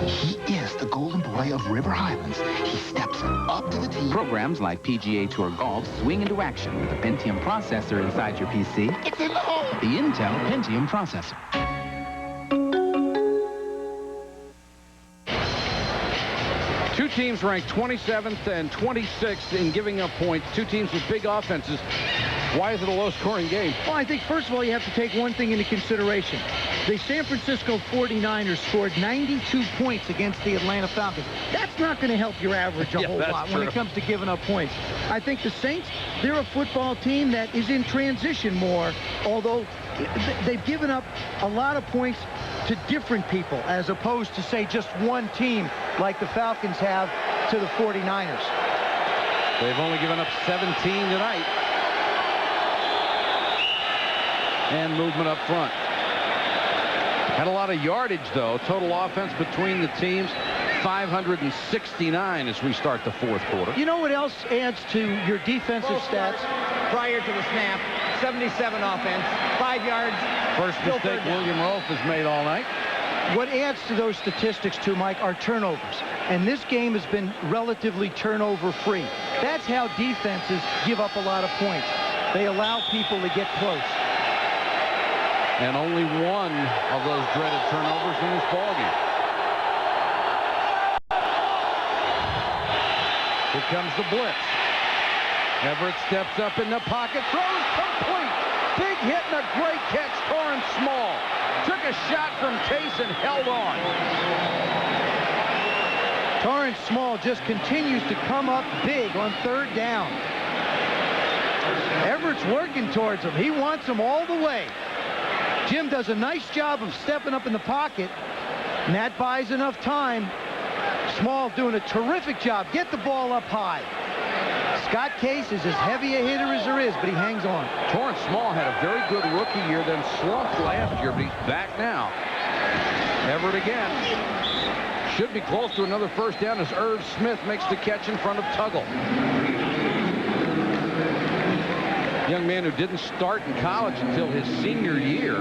He is the golden boy of River Highlands. He steps up to the tee.
Programs like PGA Tour Golf swing into action with the Pentium processor inside your PC.
It's in the hole.
The Intel Pentium processor.
Two teams ranked 27th and 26th in giving up points. Two teams with big offenses. Why is it a low-scoring game?
Well, I think, first of all, you have to take one thing into consideration. The San Francisco 49ers scored 92 points against the Atlanta Falcons. That's not going to help your average a whole lot when it comes to giving up points. I think the Saints, they're a football team that is in transition more, although they've given up a lot of points to different people as opposed to, say, just one team like the Falcons have to the 49ers.
They've only given up 17 tonight. And movement up front. Had a lot of yardage, though. Total offense between the teams, 569 as we start the fourth quarter.
You know what else adds to your defensive stats?
Prior to the snap, 77 offense, 5 yards.
First mistake William Roaf has made all night.
What adds to those statistics, too, Mike, are turnovers. And this game has been relatively turnover-free. That's how defenses give up a lot of points. They allow people to get close.
And only one of those dreaded turnovers in this ballgame. Here comes the blitz. Everett steps up in the pocket, throws complete. Big hit and a great catch, Torrance Small. Took a shot from Case and held on.
Torrance Small just continues to come up big on third down. Everett's working towards him. He wants him all the way. Jim does a nice job of stepping up in the pocket, and that buys enough time. Small doing a terrific job. Get the ball up high. Scott Case is as heavy a hitter as there is, but he hangs on.
Torrance Small had a very good rookie year, then slumped last year, but he's back now. Everett again. Should be close to another first down as Irv Smith makes the catch in front of Tuggle. Young man who didn't start in college until his senior year.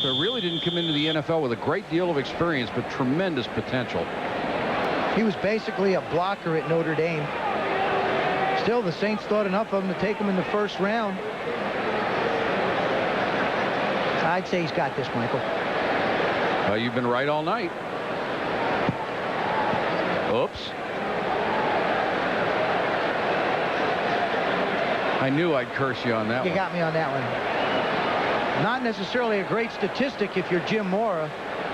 So really didn't come into the NFL with a great deal of experience, but tremendous potential.
He was basically a blocker at Notre Dame. Still, the Saints thought enough of him to take him in the first round. I'd say he's got this, Michael.
You've been right all night. Oops. I knew I'd curse you on that one.
You got me on that one. Not necessarily a great statistic if you're Jim Mora.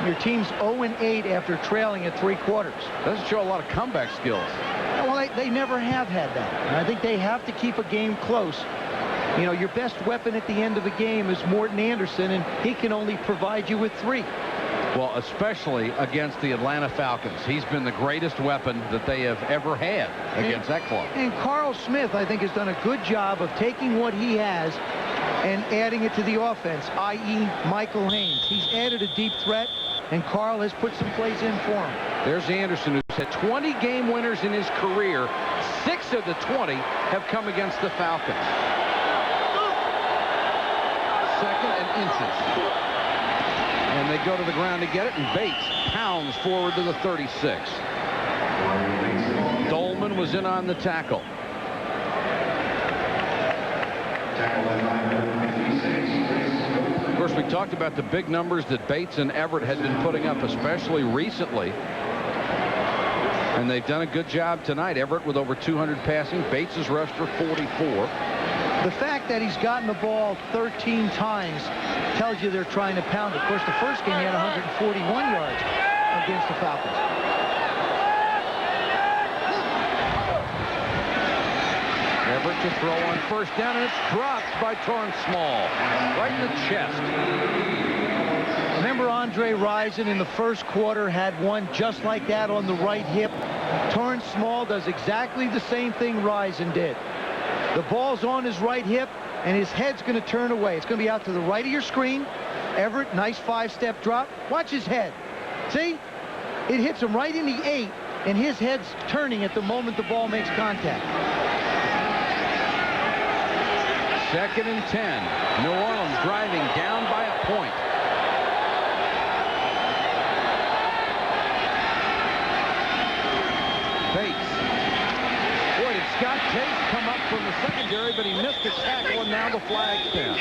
Your team's 0-8 after trailing at 3 quarters.
Doesn't show a lot of comeback skills.
Well, they never have had that. And I think they have to keep a game close. You know, your best weapon at the end of a game is Morton Anderson, and he can only provide you with 3.
Well, especially against the Atlanta Falcons. He's been the greatest weapon that they have ever had against that club.
And Carl Smith, I think, has done a good job of taking what he has and adding it to the offense, i.e. Michael Haynes. He's added a deep threat, and Carl has put some plays in for him.
There's Anderson, who's had 20 game winners in his career. 6 of the 20 have come against the Falcons. Second and inches. And they go to the ground to get it, and Bates pounds forward to the 36. Dolman was in on the tackle. Of course, we talked about the big numbers that Bates and Everett had been putting up, especially recently. And they've done a good job tonight. Everett with over 200 passing. Bates is rushed for 44.
The fact that he's gotten the ball 13 times tells you they're trying to pound it. Of course, the first game he had 141 yards against the Falcons.
Everett to throw on first down, and it's dropped by Torrance Small. Right in the chest.
Remember Andre Rison in the first quarter had one just like that on the right hip? Torrance Small does exactly the same thing Rison did. The ball's on his right hip, and his head's going to turn away. It's going to be out to the right of your screen. Everett, nice 5-step drop. Watch his head. See? It hits him right in the 8, and his head's turning at the moment the ball makes contact.
2nd and 10. New Orleans driving down by a point. Bates. Boy, did Scott Case come up from the secondary, but he missed a tackle, and now the flag's down.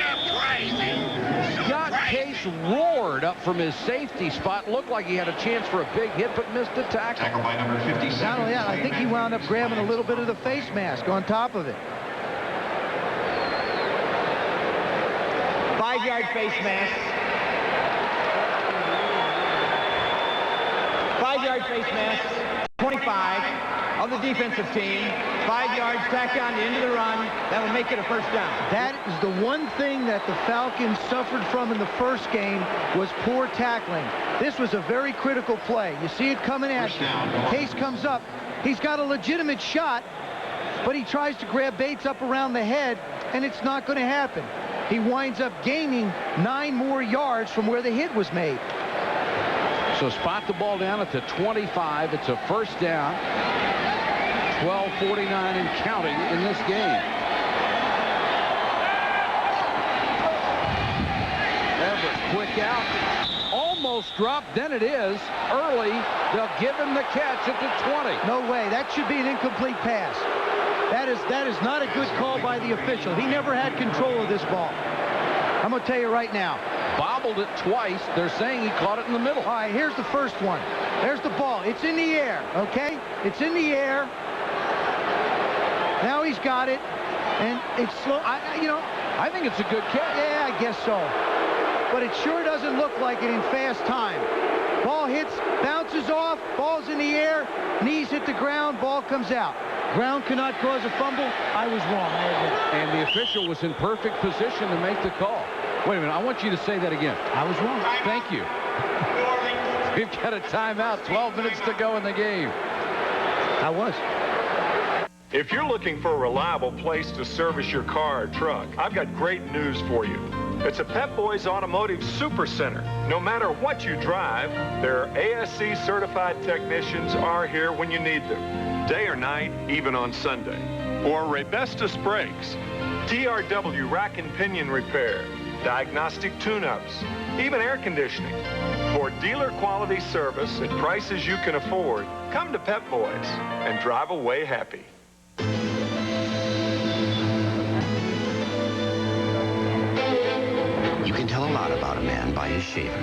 Scott Case roared up from his safety spot. Looked like he had a chance for a big hit, but missed a tackle.
Tackle by number 57.
Not only that, I think he wound up grabbing a little bit of the face mask on top of it.
5-yard face mask. 5-yard face mask. 25 of the defensive team. 5 yards, tack on the end of the run. That will make it a first down.
That is the one thing that the Falcons suffered from in the first game was poor tackling. This was a very critical play. You see it coming at you. Case comes up. He's got a legitimate shot, but he tries to grab Bates up around the head, and it's not going to happen. He winds up gaining 9 more yards from where the hit was made.
So spot the ball down at the 25. It's a first down. 12:49 and counting in this game. Everett quick out. Almost dropped. Then it is. Early. They'll give him the catch at the 20.
No way. That should be an incomplete pass. That is not a good call by the official. He never had control of this ball. I'm going to tell you right now.
Bobbled it twice. They're saying he caught it in the middle.
All right, here's the first one. There's the ball. It's in the air, okay? It's in the air. Now he's got it, and it's slow.
I think it's a good catch.
Yeah, I guess so. But it sure doesn't look like it in fast time. Ball hits, bounces off, ball's in the air, knees hit the ground, ball comes out. Ground cannot cause a fumble. I was wrong. I admit it.
And the official was in perfect position to make the call. Wait a minute. I want you to say that again.
I was wrong.
Thank you. We've got a timeout. 12 minutes to go in the game.
I was.
If you're looking for a reliable place to service your car or truck, I've got great news for you. It's a Pep Boys Automotive Super Center. No matter what you drive, their ASC certified technicians are here when you need them, day or night, even on Sunday. Or Raybestos Brakes, TRW rack and pinion repair, diagnostic tune-ups, even air conditioning. For dealer quality service at prices you can afford, come to Pep Boys and drive away happy.
You can tell a lot about a man by his shaver.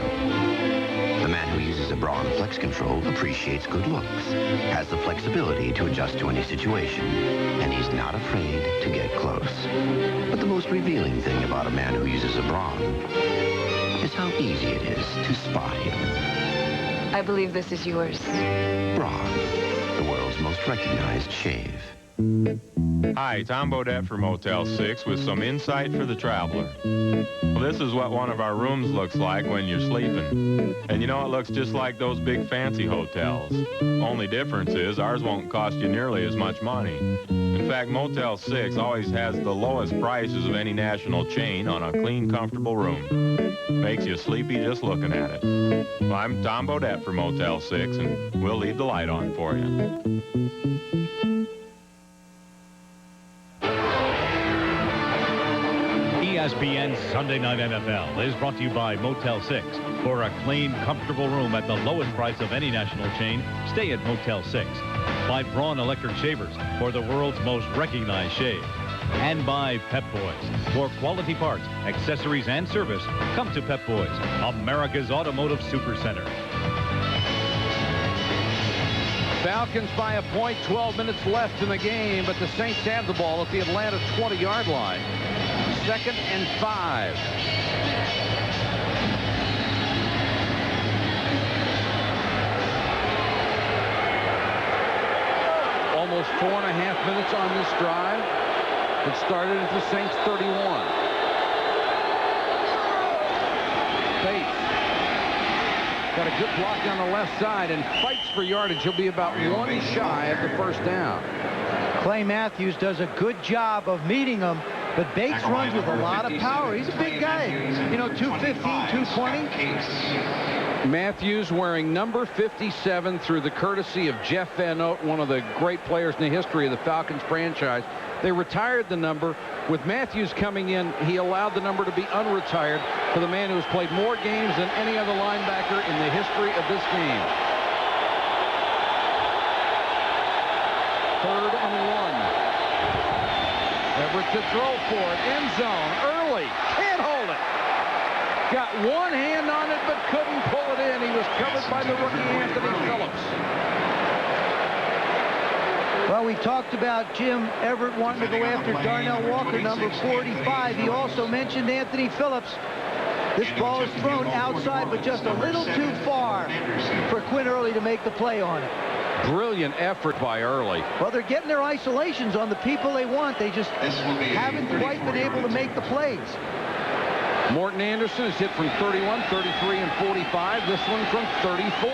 The man who uses a bra and flex control appreciates good looks, has the flexibility to adjust to any situation, and he's not afraid to get close. But the most revealing thing about a man who uses a bra is how easy it is to spot him.
I believe this is yours.
Braun, the world's most recognized shave.
Hi, Tom Bodette for Motel 6 with some insight for the traveler. Well, this is what one of our rooms looks like when you're sleeping. And you know, it looks just like those big fancy hotels. Only difference is ours won't cost you nearly as much money. In fact, Motel 6 always has the lowest prices of any national chain on a clean, comfortable room. Makes you sleepy just looking at it. Well, I'm Tom Bodette for Motel 6, and we'll leave the light on for you.
ESPN's Sunday Night NFL is brought to you by Motel 6. For a clean, comfortable room at the lowest price of any national chain, stay at Motel 6. By Braun Electric Shavers, for the world's most recognized shave. And by Pep Boys. For quality parts, accessories, and service, come to Pep Boys, America's Automotive Super Center.
Falcons by a point, 12 minutes left in the game, but the Saints have the ball at the Atlanta 20-yard line. 2nd and 5. Almost 4.5 minutes on this drive. It started at the Saints 31. Bates got a good block on the left side and fights for yardage. He'll be about one shy of the first down.
Clay Matthews does a good job of meeting him, but Bates runs with a lot of power. He's a big guy, you know, 215, 220.
Matthews wearing number 57 through the courtesy of Jeff Van Oat, one of the great players in the history of the Falcons franchise. They retired the number. With Matthews coming in, he allowed the number to be unretired for the man who has played more games than any other linebacker in the history of this game. 3rd and 1. Everett to throw for it. End zone. Early. Can't hold it. Got one hand on it, but couldn't pull it in. He was covered by the rookie Anthony Phillips.
Well, we talked about Jim Everett wanting to go after Darnell Walker, number 45. He also mentioned Anthony Phillips. This ball is thrown outside, but just a little too far for Quinn Early to make the play on it.
Brilliant effort by Early.
Well, they're getting their isolations on the people they want. They just haven't quite been able to make the plays.
Morton Anderson is hit from 31, 33, and 45. This one from 34.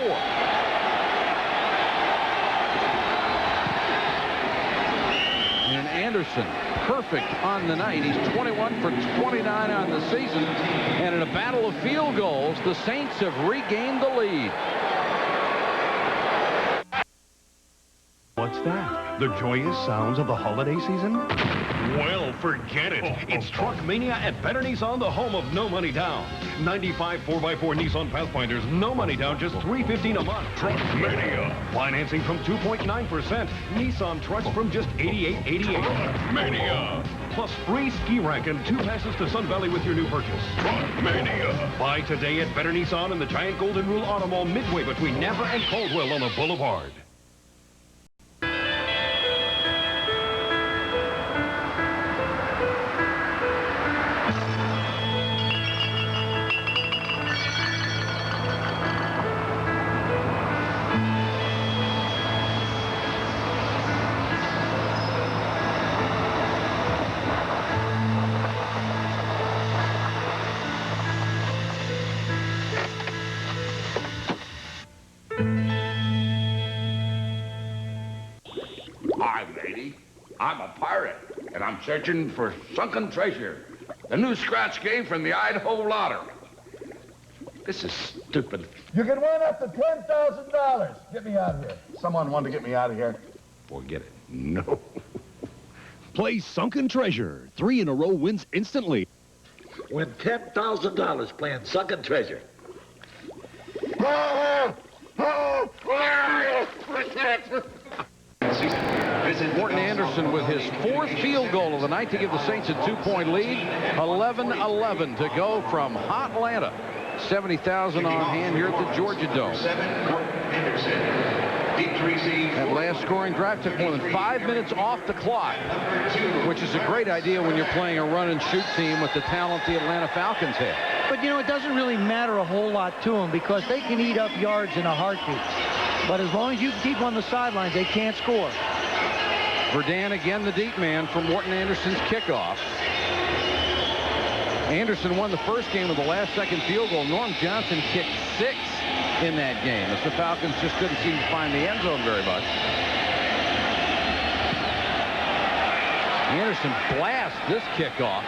And Anderson, perfect on the night. He's 21 for 29 on the season. And in a battle of field goals, the Saints have regained the lead.
What's that? The joyous sounds of the holiday season? Well, forget it. It's Truck Mania at Better Nissan, the home of no money down. 95 4x4 Nissan Pathfinders, no money down, just $315 a month. Truck Mania. Financing from 2.9%. Nissan trucks from just $88.88. Truck Mania. Plus free ski rack and 2 passes to Sun Valley with your new purchase. Truck Mania. Buy today at Better Nissan in the giant Golden Rule Auto Mall midway between Napa and Caldwell on the Boulevard.
I'm a pirate, and I'm searching for sunken treasure. The new scratch game from the Idaho Lottery. This is stupid.
You can win up to $10,000. Get me out of here.
Someone wanted to get me out of here.
Forget it. No. Play Sunken Treasure. 3 in a row wins instantly.
Win $10,000 playing Sunken Treasure.
Morton Anderson with his 4th field goal of the night to give the Saints a 2-point lead. 11-11 to go from Hotlanta. 70,000 on hand here at the Georgia Dome. That last scoring drive took more than 5 minutes off the clock, which is a great idea when you're playing a run-and-shoot team with the talent the Atlanta Falcons have.
But, you know, it doesn't really matter a whole lot to them because they can eat up yards in a heartbeat. But as long as you keep on the sidelines, they can't score.
Verdun again the deep man from Morton Anderson's kickoff. Anderson won the first game with the last-second field goal. Norm Johnson kicked 6 in that game as the Falcons just couldn't seem to find the end zone very much. Anderson blasts this kickoff,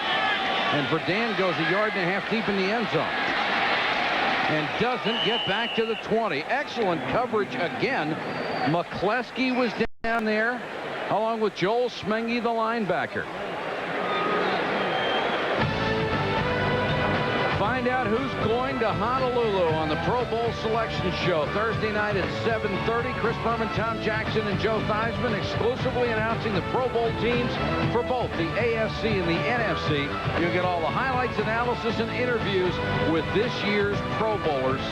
and Verdun goes 1.5 yards deep in the end zone and doesn't get back to the 20. Excellent coverage again. McCleskey was down there along with Joel Smengi, the linebacker. Find out who's going to Honolulu on the Pro Bowl Selection Show Thursday night at 7:30. Chris Berman, Tom Jackson, and Joe Theismann exclusively announcing the Pro Bowl teams for both the AFC and the NFC. You'll get all the highlights, analysis, and interviews with this year's Pro Bowlers.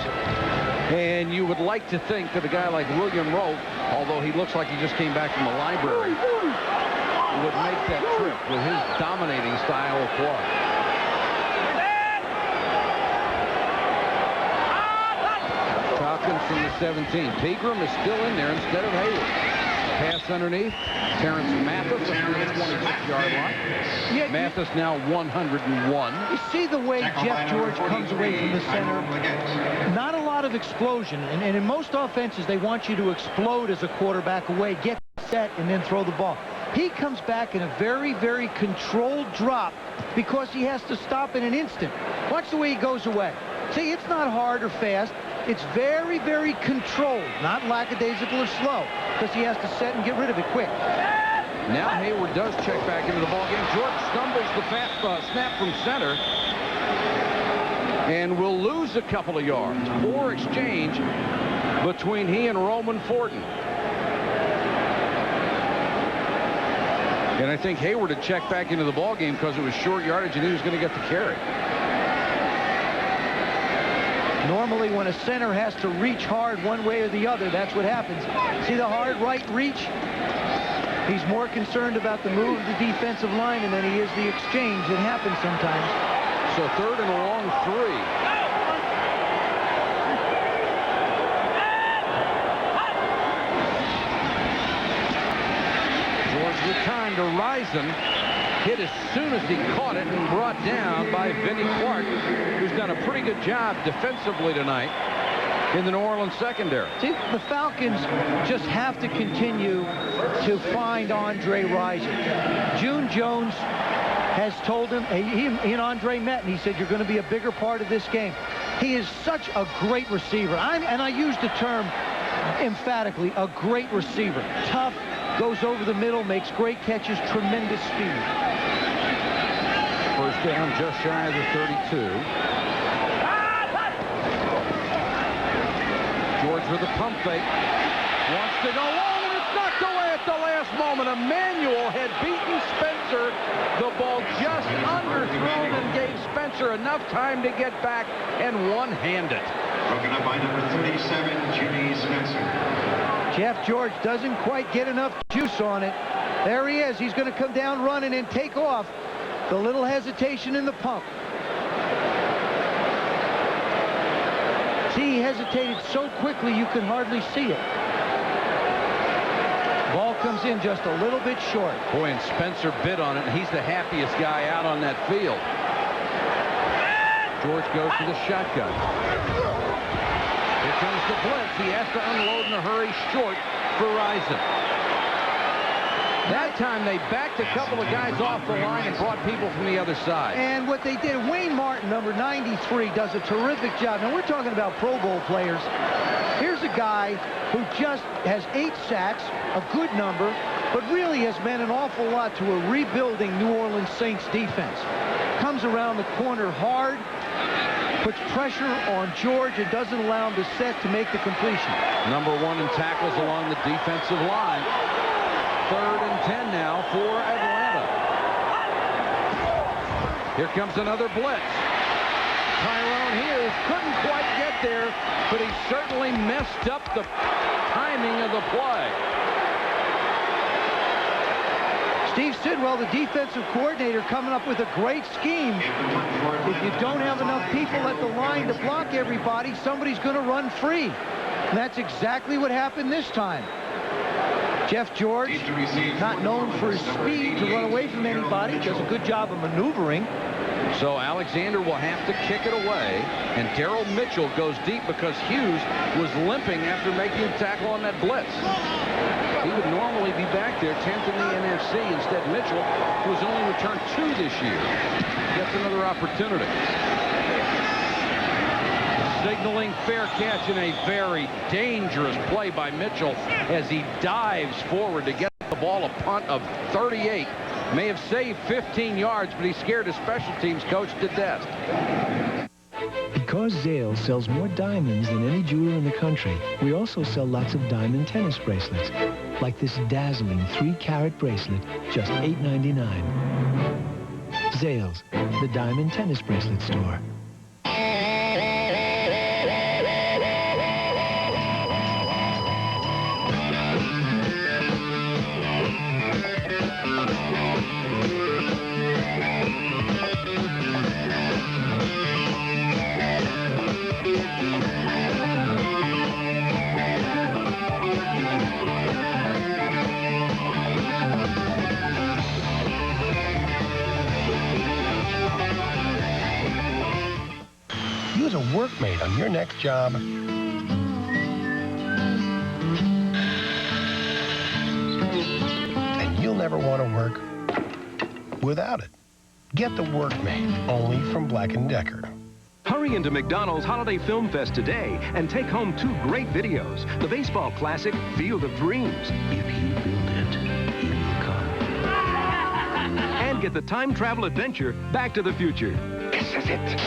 And you would like to think that a guy like William Roaf, although he looks like he just came back from the library, would make that trip with his dominating style of play. Falcons from the 17. Pegram is still in there instead of Hayward. Pass underneath. Terrence Mathis at the 26-yard line.
Yeah,
Mathis now 101.
You see the way Jeff George comes away from the center. Not a lot of explosion. And in most offenses, they want you to explode as a quarterback away, get set, and then throw the ball. He comes back in a very, very controlled drop because he has to stop in an instant. Watch the way he goes away. See, it's not hard or fast. It's very, very controlled, not lackadaisical or slow, because he has to set and get rid of it quick.
Now Hayward does check back into the ballgame. George stumbles the snap from center and will lose a couple of yards. Poor exchange between he and Roman Fortin. And I think Hayward had checked back into the ballgame because it was short yardage and he was going to get the carry.
Normally, when a center has to reach hard one way or the other, that's what happens. See the hard right reach? He's more concerned about the move of the defensive line than he is the exchange that happens sometimes.
So 3rd and a long 3. With time to Rison, hit as soon as he caught it and brought down by Vinnie Clark, who's done a pretty good job defensively tonight in the New Orleans secondary.
See, the Falcons just have to continue to find Andre Rison. June Jones has told him, he and Andre met, and he said, you're going to be a bigger part of this game. He is such a great receiver. And I use the term emphatically, a great receiver. Tough, goes over the middle, makes great catches, tremendous speed.
First down just shy of the 32. George with a pump fake. Wants to go long, and it's knocked away at the last moment. Emmanuel had beaten Spencer. The ball just underthrown and gave Spencer enough time to get back and one-hand it.
Broken up by number 37, Judy Spencer.
Jeff George doesn't quite get enough juice on it. There he is. He's going to come down running and take off. The little hesitation in the pump. See, he hesitated so quickly you could hardly see it. Ball comes in just a little bit short.
Boy, and Spencer bit on it, and he's the happiest guy out on that field. George goes to the shotgun. Here comes the blitz. He has to unload in a hurry, short for Rison. That time they backed a couple of guys off the line and brought people from the other side.
And what they did, Wayne Martin, number 93, does a terrific job. Now, we're talking about Pro Bowl players. Here's a guy who just has 8 sacks, a good number, but really has meant an awful lot to a rebuilding New Orleans Saints defense. Comes around the corner hard, puts pressure on George and doesn't allow him to set to make the completion.
Number 1 in tackles along the defensive line. 3rd and 10 now for Atlanta. Here comes another blitz. Tyrone Hughes couldn't quite get there, but he certainly messed up the timing of the play.
Steve Sidwell, the defensive coordinator, coming up with a great scheme. If you don't have enough people at the line to block everybody, somebody's going to run free. And that's exactly what happened this time. Jeff George, not known for his speed to run away from anybody, does a good job of maneuvering.
So Alexander will have to kick it away, and Darryl Mitchell goes deep because Hughes was limping after making a tackle on that blitz. He would normally be back there, 10th in the NFC. Instead, Mitchell, who has only returned 2 this year, gets another opportunity. Signaling fair catch in a very dangerous play by Mitchell as he dives forward to get the ball, a punt of 38. May have saved 15 yards, but he scared his special teams coach to death.
Because Zales sells more diamonds than any jeweler in the country, we also sell lots of diamond tennis bracelets, like this dazzling 3-carat bracelet, just $8.99. Zales, the diamond tennis bracelet store.
workmate on your next job. And you'll never want to work without it. Get the workmate, only from Black & Decker.
Hurry into McDonald's Holiday Film Fest today and take home 2 great videos. The baseball classic, Field of Dreams. If you build it, he will come. And get the time travel adventure, Back to the Future. This is it.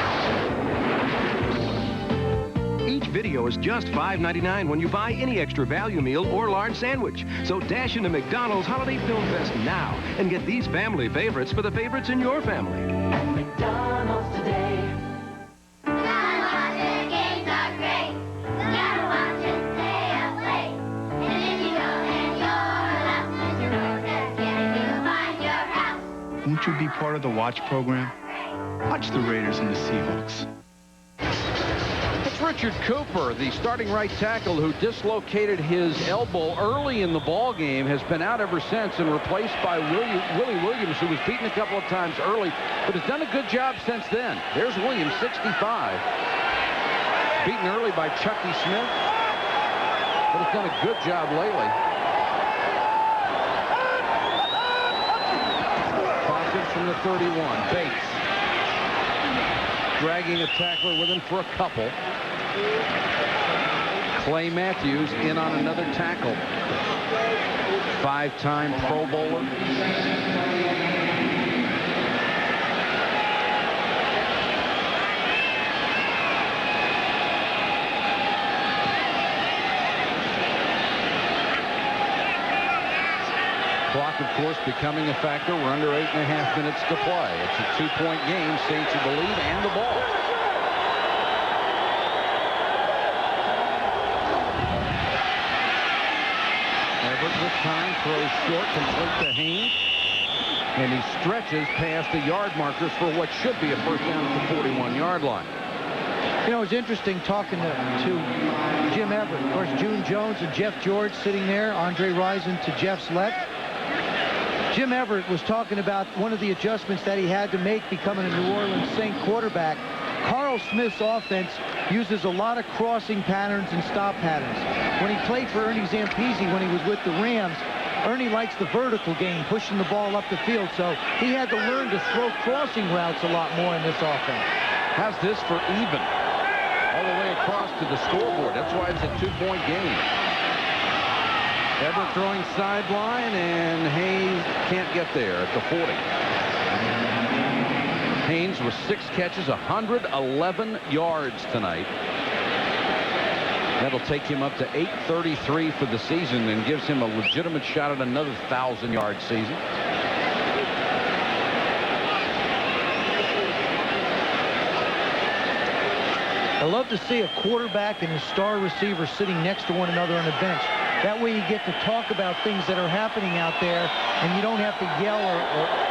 Each video is just $5.99 when you buy any extra value meal or large sandwich. So dash into McDonald's Holiday Film Fest now and get these family favorites for the favorites in your family.
McDonald's today.
Won't you be part of the watch program? Watch the Raiders and the Seahawks.
It's Richard Cooper, the starting right tackle who dislocated his elbow early in the ball game, has been out ever since and replaced by Willie Williams, who was beaten a couple of times early, but has done a good job since then. There's Williams, 65. Beaten early by Chucky Smith, but has done a good job lately. From the 31, Bates dragging a tackler with him for a couple. Clay Matthews in on another tackle. 5-time Pro Bowler. Clock, of course, becoming a factor. We're under 8.5 minutes to play. It's a 2-point game. Saints in the lead and the ball. Everett with time, throws short, complete to Haynes. And he stretches past the yard markers for what should be a first down at the 41-yard line.
You know, it's interesting talking to Jim Everett. Of course, June Jones and Jeff George sitting there. Andre Rison to Jeff's left. Jim Everett was talking about one of the adjustments that he had to make becoming a New Orleans Saint quarterback. Carl Smith's offense uses a lot of crossing patterns and stop patterns. When he played for Ernie Zampese when he was with the Rams, Ernie likes the vertical game, pushing the ball up the field, so he had to learn to throw crossing routes a lot more in this offense.
How's this for even? All the way across to the scoreboard. That's why it's a 2-point game. Everett throwing sideline, and Haynes can't get there at the 40. Haynes with 6 catches, 111 yards tonight. That'll take him up to 833 for the season and gives him a legitimate shot at another 1,000-yard season.
I love to see a quarterback and his star receiver sitting next to one another on the bench. That way you get to talk about things that are happening out there, and you don't have to yell or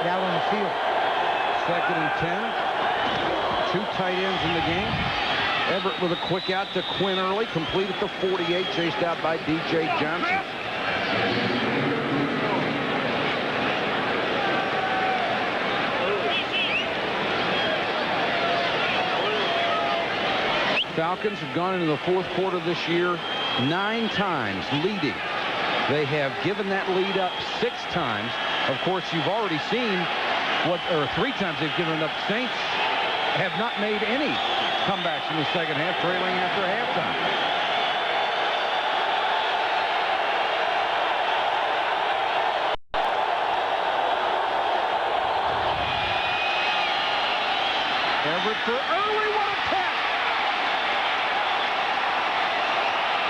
out on the field.
2nd and 10. 2 tight ends in the game. Everett with a quick out to Quinn Early, complete at the 48, chased out by D.J. Johnson. Falcons have gone into the 4th quarter this year 9 times leading. They have given that lead up 6 times. Of course, you've already seen 3 times they've given it up. Saints have not made any comebacks in the second half, trailing after halftime. Everett for Early, what a catch!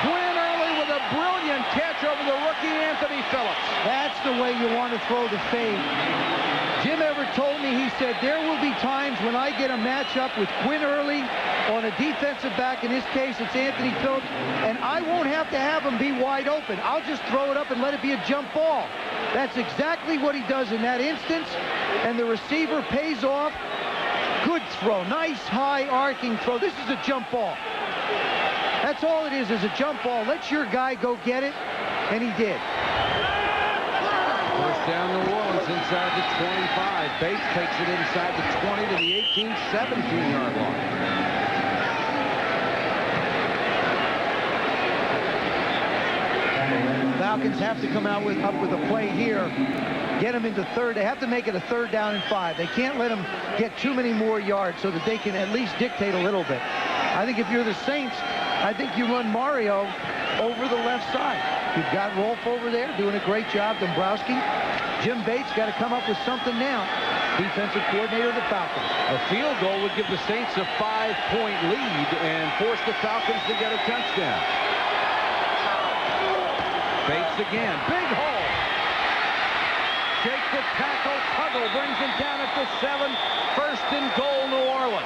Quinn Early with a brilliant catch over the rookie Anthony Phillips.
That's the way you want to throw the fade. Jim Everett told me, he said, there will be times when I get a matchup with Quinn Early on a defensive back. In this case, it's Anthony Phillips, and I won't have to have him be wide open. I'll just throw it up and let it be a jump ball. That's exactly what he does in that instance, and the receiver pays off. Good throw. Nice, high, arcing throw. This is a jump ball. That's all it is a jump ball. Let your guy go get it, and he did.
First down New Orleans inside the 25. Bates takes it inside the 20 to the 18, 17-yard line.
Falcons have to come up with a play here. Get them into third. They have to make it a 3rd down and 5. They can't let them get too many more yards so that they can at least dictate a little bit. I think if you're the Saints, I think you run Mario over the left side. You've got Roaf over there doing a great job. Dombrowski. Jim Bates got to come up with something now. Defensive coordinator of the Falcons.
A field goal would give the Saints a 5-point lead and force the Falcons to get a touchdown. Bates again. Big hole. Jake the tackle. Tuggle brings him down at the 7. 1st and goal, New Orleans.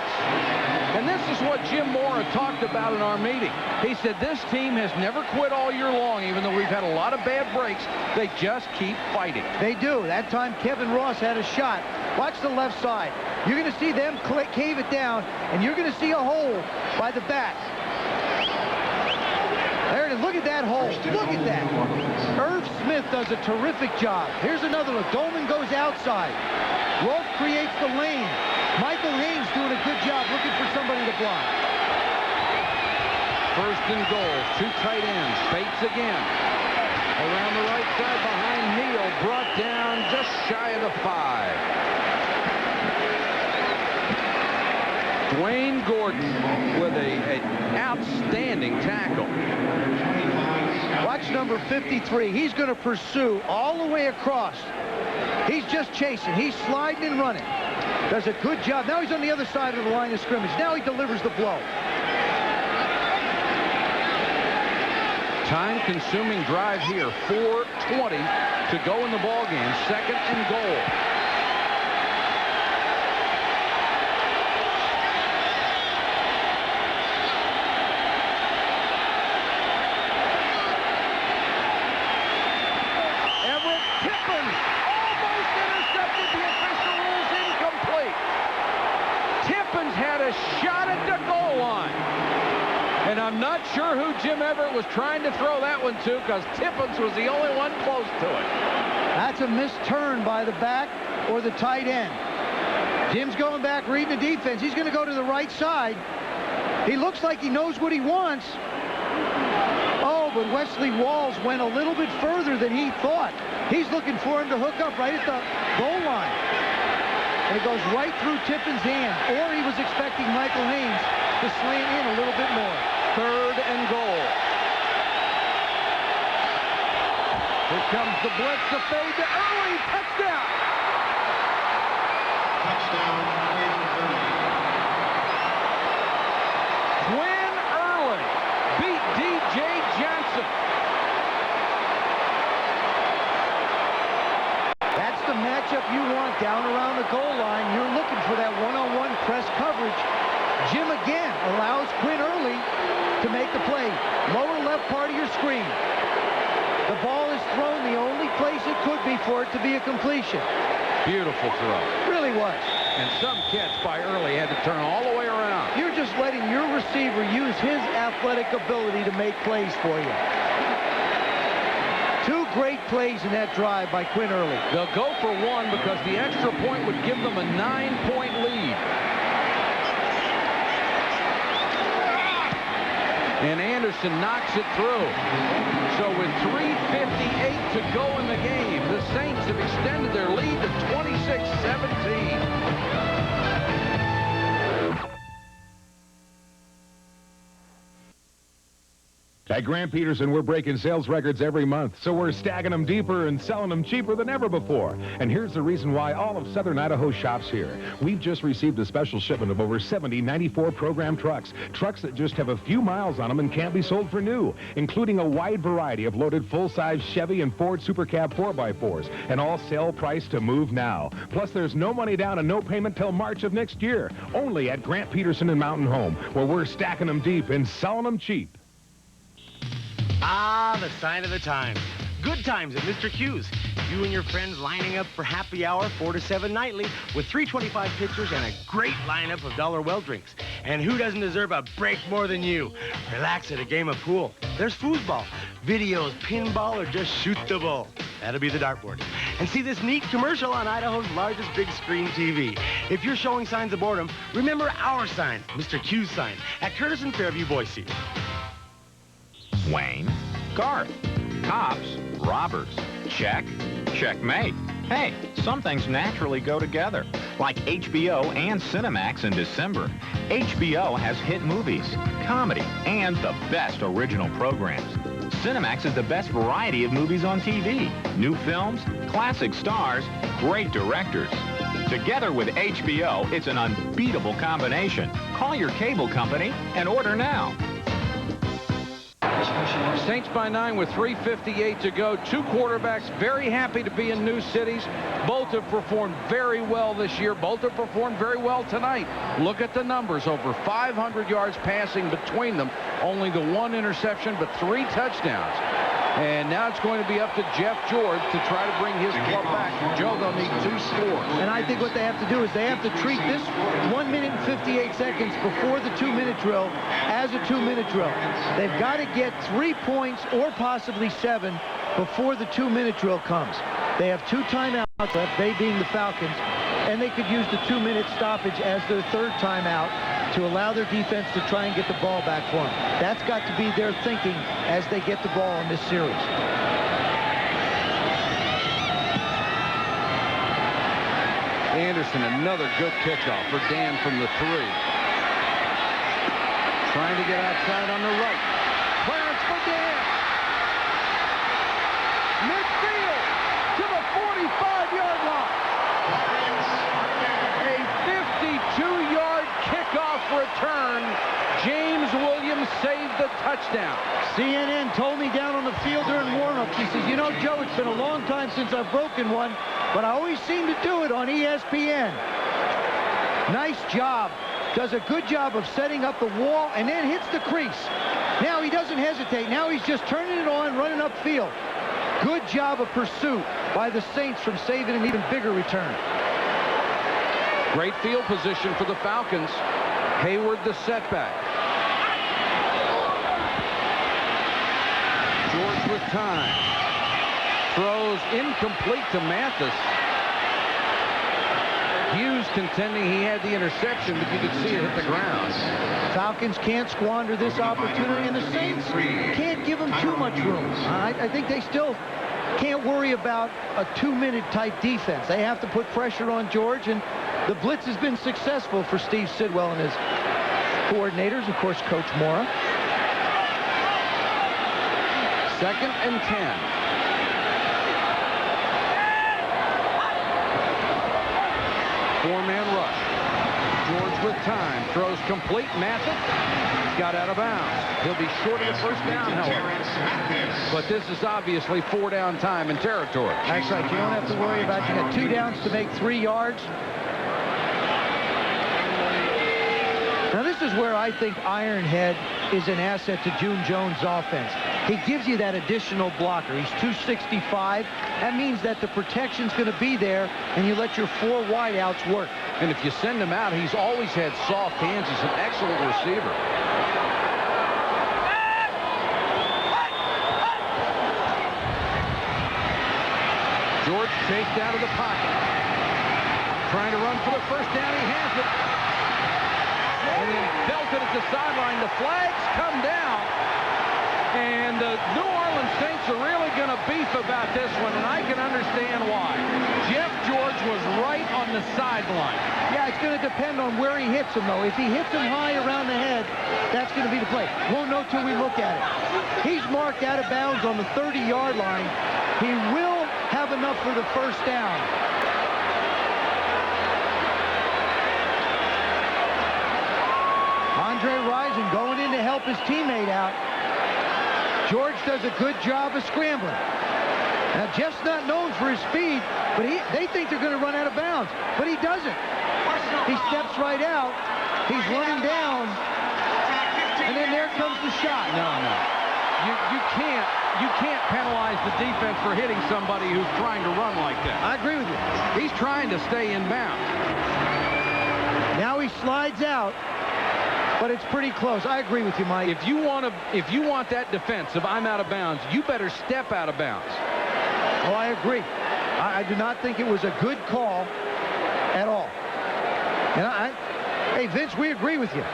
And this is what Jim Mora talked about in our meeting. He said this team has never quit all year long, even though we've had a lot of bad breaks. They just keep fighting.
They do. That time Kevin Ross had a shot. Watch the left side. You're going to see them cave it down, and you're going to see a hole by the back. There it is. Look at that hole. Look at that. Irv Smith does a terrific job. Here's another look. Goldman goes outside. Roaf creates the lane. Michael Haynes doing a good job looking for somebody to block.
1st and goal. 2 tight ends. Bates again. Around the right side behind Neal. Brought down just shy of the 5. Dwayne Gordon with an outstanding tackle.
Watch number 53. He's going to pursue all the way across. He's just chasing. He's sliding and running. Does a good job. Now he's on the other side of the line of scrimmage. Now he delivers the blow.
Time-consuming drive here. 4:20 to go in the ball game. 2nd and goal. Shot at the goal line. And I'm not sure who Jim Everett was trying to throw that one to, because Tippins was the only one close to it.
That's a missed turn by the back or the tight end. Jim's going back, reading the defense. He's going to go to the right side. He looks like he knows what he wants. Oh, but Wesley Walls went a little bit further than he thought. He's looking for him to hook up right at the goal line. And it goes right through Tippin's hand. Or he was expecting Michael Haynes to slant in a little bit more.
3rd and goal. Here comes the blitz, the fade to Early. Touchdown.
Touchdown,
Quinn Early beat D.J. Johnson.
That's the matchup you want down around the goal line. You're looking for that one-on-one press coverage. Jim again allows Quinn Early to make the play. Lower left part of your screen. The ball is thrown the only place it could be for it to be a completion.
Beautiful throw.
Really was.
And some catch by Early had to turn all the way around.
You're just letting your receiver use his athletic ability to make plays for you. 2 great plays in that drive by Quinn Early.
They'll go for 1 because the extra point would give them a 9-point lead. And Anderson knocks it through. So with 3:58 to go in the game, the Saints have extended their lead to 26-17.
At Grant Peterson, we're breaking sales records every month, so we're stacking them deeper and selling them cheaper than ever before. And here's the reason why all of Southern Idaho shops here. We've just received a special shipment of over 70 94 program trucks. Trucks that just have a few miles on them and can't be sold for new, including a wide variety of loaded full-size Chevy and Ford Super Cab 4x4s, and all sale price to move now. Plus, there's no money down and no payment till March of next year. Only at Grant Peterson and Mountain Home, where we're stacking them deep and selling them cheap.
Ah, the sign of the times. Good times at Mr. Q's. You and your friends lining up for happy hour 4 to 7 nightly with 325 pitchers and a great lineup of dollar well drinks. And who doesn't deserve a break more than you? Relax at a game of pool. There's foosball, videos, pinball, or just shoot the bull. That'll be the dartboard. And see this neat commercial on Idaho's largest big screen TV. If you're showing signs of boredom, remember our sign, Mr. Q's sign, at Curtis and Fairview, Boise.
Wayne, Garth, Cops,
robbers. Check. Checkmate. Hey, some things naturally go together, like HBO and Cinemax in December. HBO has hit movies, comedy, and the best original programs. Cinemax is the best variety of movies on TV. New films, classic stars, great directors. Together with HBO, it's an unbeatable combination. Call your cable company and order now.
Saints by 9 with 3:58 to go. Two quarterbacks very happy to be in new cities. Both have performed very well this year. Both have performed very well tonight. Look at the numbers. Over 500 yards passing between them. Only the one interception, but 3 touchdowns. And now it's going to be up to Jeff George to try to bring his club back. Joe, they'll need 2 scores.
And I think what they have to do is they have to treat this 1 minute and 58 seconds before the 2-minute drill as a 2-minute drill. They've got to get 3 points or possibly 7 before the 2-minute drill comes. They have 2 timeouts left, they being the Falcons, and they could use the 2-minute stoppage as their 3rd timeout to allow their defense to try and get the ball back for them. That's got to be their thinking as they get the ball in this series.
Anderson, another good kickoff for Dan from the 3. Trying to get outside on the right. Clearance for Dan. Midfield to the 45-yard line. A 52-yard kickoff return. James Williams saved the touchdown.
CNN told me down on the field during warm-up. She says, you know, Joe, it's been a long time since I've broken one, but I always seem to do it on ESPN. Nice job. Does a good job of setting up the wall and then hits the crease. Now he doesn't hesitate. Now he's just turning it on, running upfield. Good job of pursuit by the Saints from saving an even bigger return.
Great field position for the Falcons. Hayward the setback. George with time. Throws incomplete to Mathis. Hughes contending he had the interception, but you could see it hit the ground.
Falcons can't squander this opportunity, and the Saints can't give them too much room. I think they still can't worry about a 2-minute type defense. They have to put pressure on George, and the blitz has been successful for Steve Sidwell and his coordinators, of course, Coach Mora.
2nd and 10. Four-man rush. George with time. Throws complete. Mathis got out of bounds. He'll be short of the first down, however. But this is obviously 4-down time and territory.
That's right. You don't have to worry about you got 2 downs to make 3 yards. Now, this is where I think Ironhead is an asset to June Jones' offense. He gives you that additional blocker. He's 265. That means that the protection's going to be there, and you let your 4 wideouts work.
And if you send him out, he's always had soft hands. He's an excellent receiver. George chased out of the pocket. Trying to run for the first down. He has it. And then belted at the sideline. The flags come down. And the New Orleans Saints are really going to beef about this one, and I can understand why. Jeff George was right on the sideline.
Yeah, it's going to depend on where he hits him, though. If he hits him high around the head, that's going to be the play. Won't know till we look at it. He's marked out of bounds on the 30-yard line. He will have enough for the first down. Andre Rison going in to help his teammate out. George does a good job of scrambling. Now, Jeff's not known for his speed, but they think they're going to run out of bounds, but he doesn't. He steps right out. He's running down, and then there comes the shot.
No. You can't penalize the defense for hitting somebody who's trying to run like that.
I agree with you.
He's trying to stay in bounds.
Now he slides out. But it's pretty close. I agree with you, Mike.
If you want that defense of I'm out of bounds, you better step out of bounds.
Oh, I agree. I do not think it was a good call at all. And hey, Vince, we agree with you.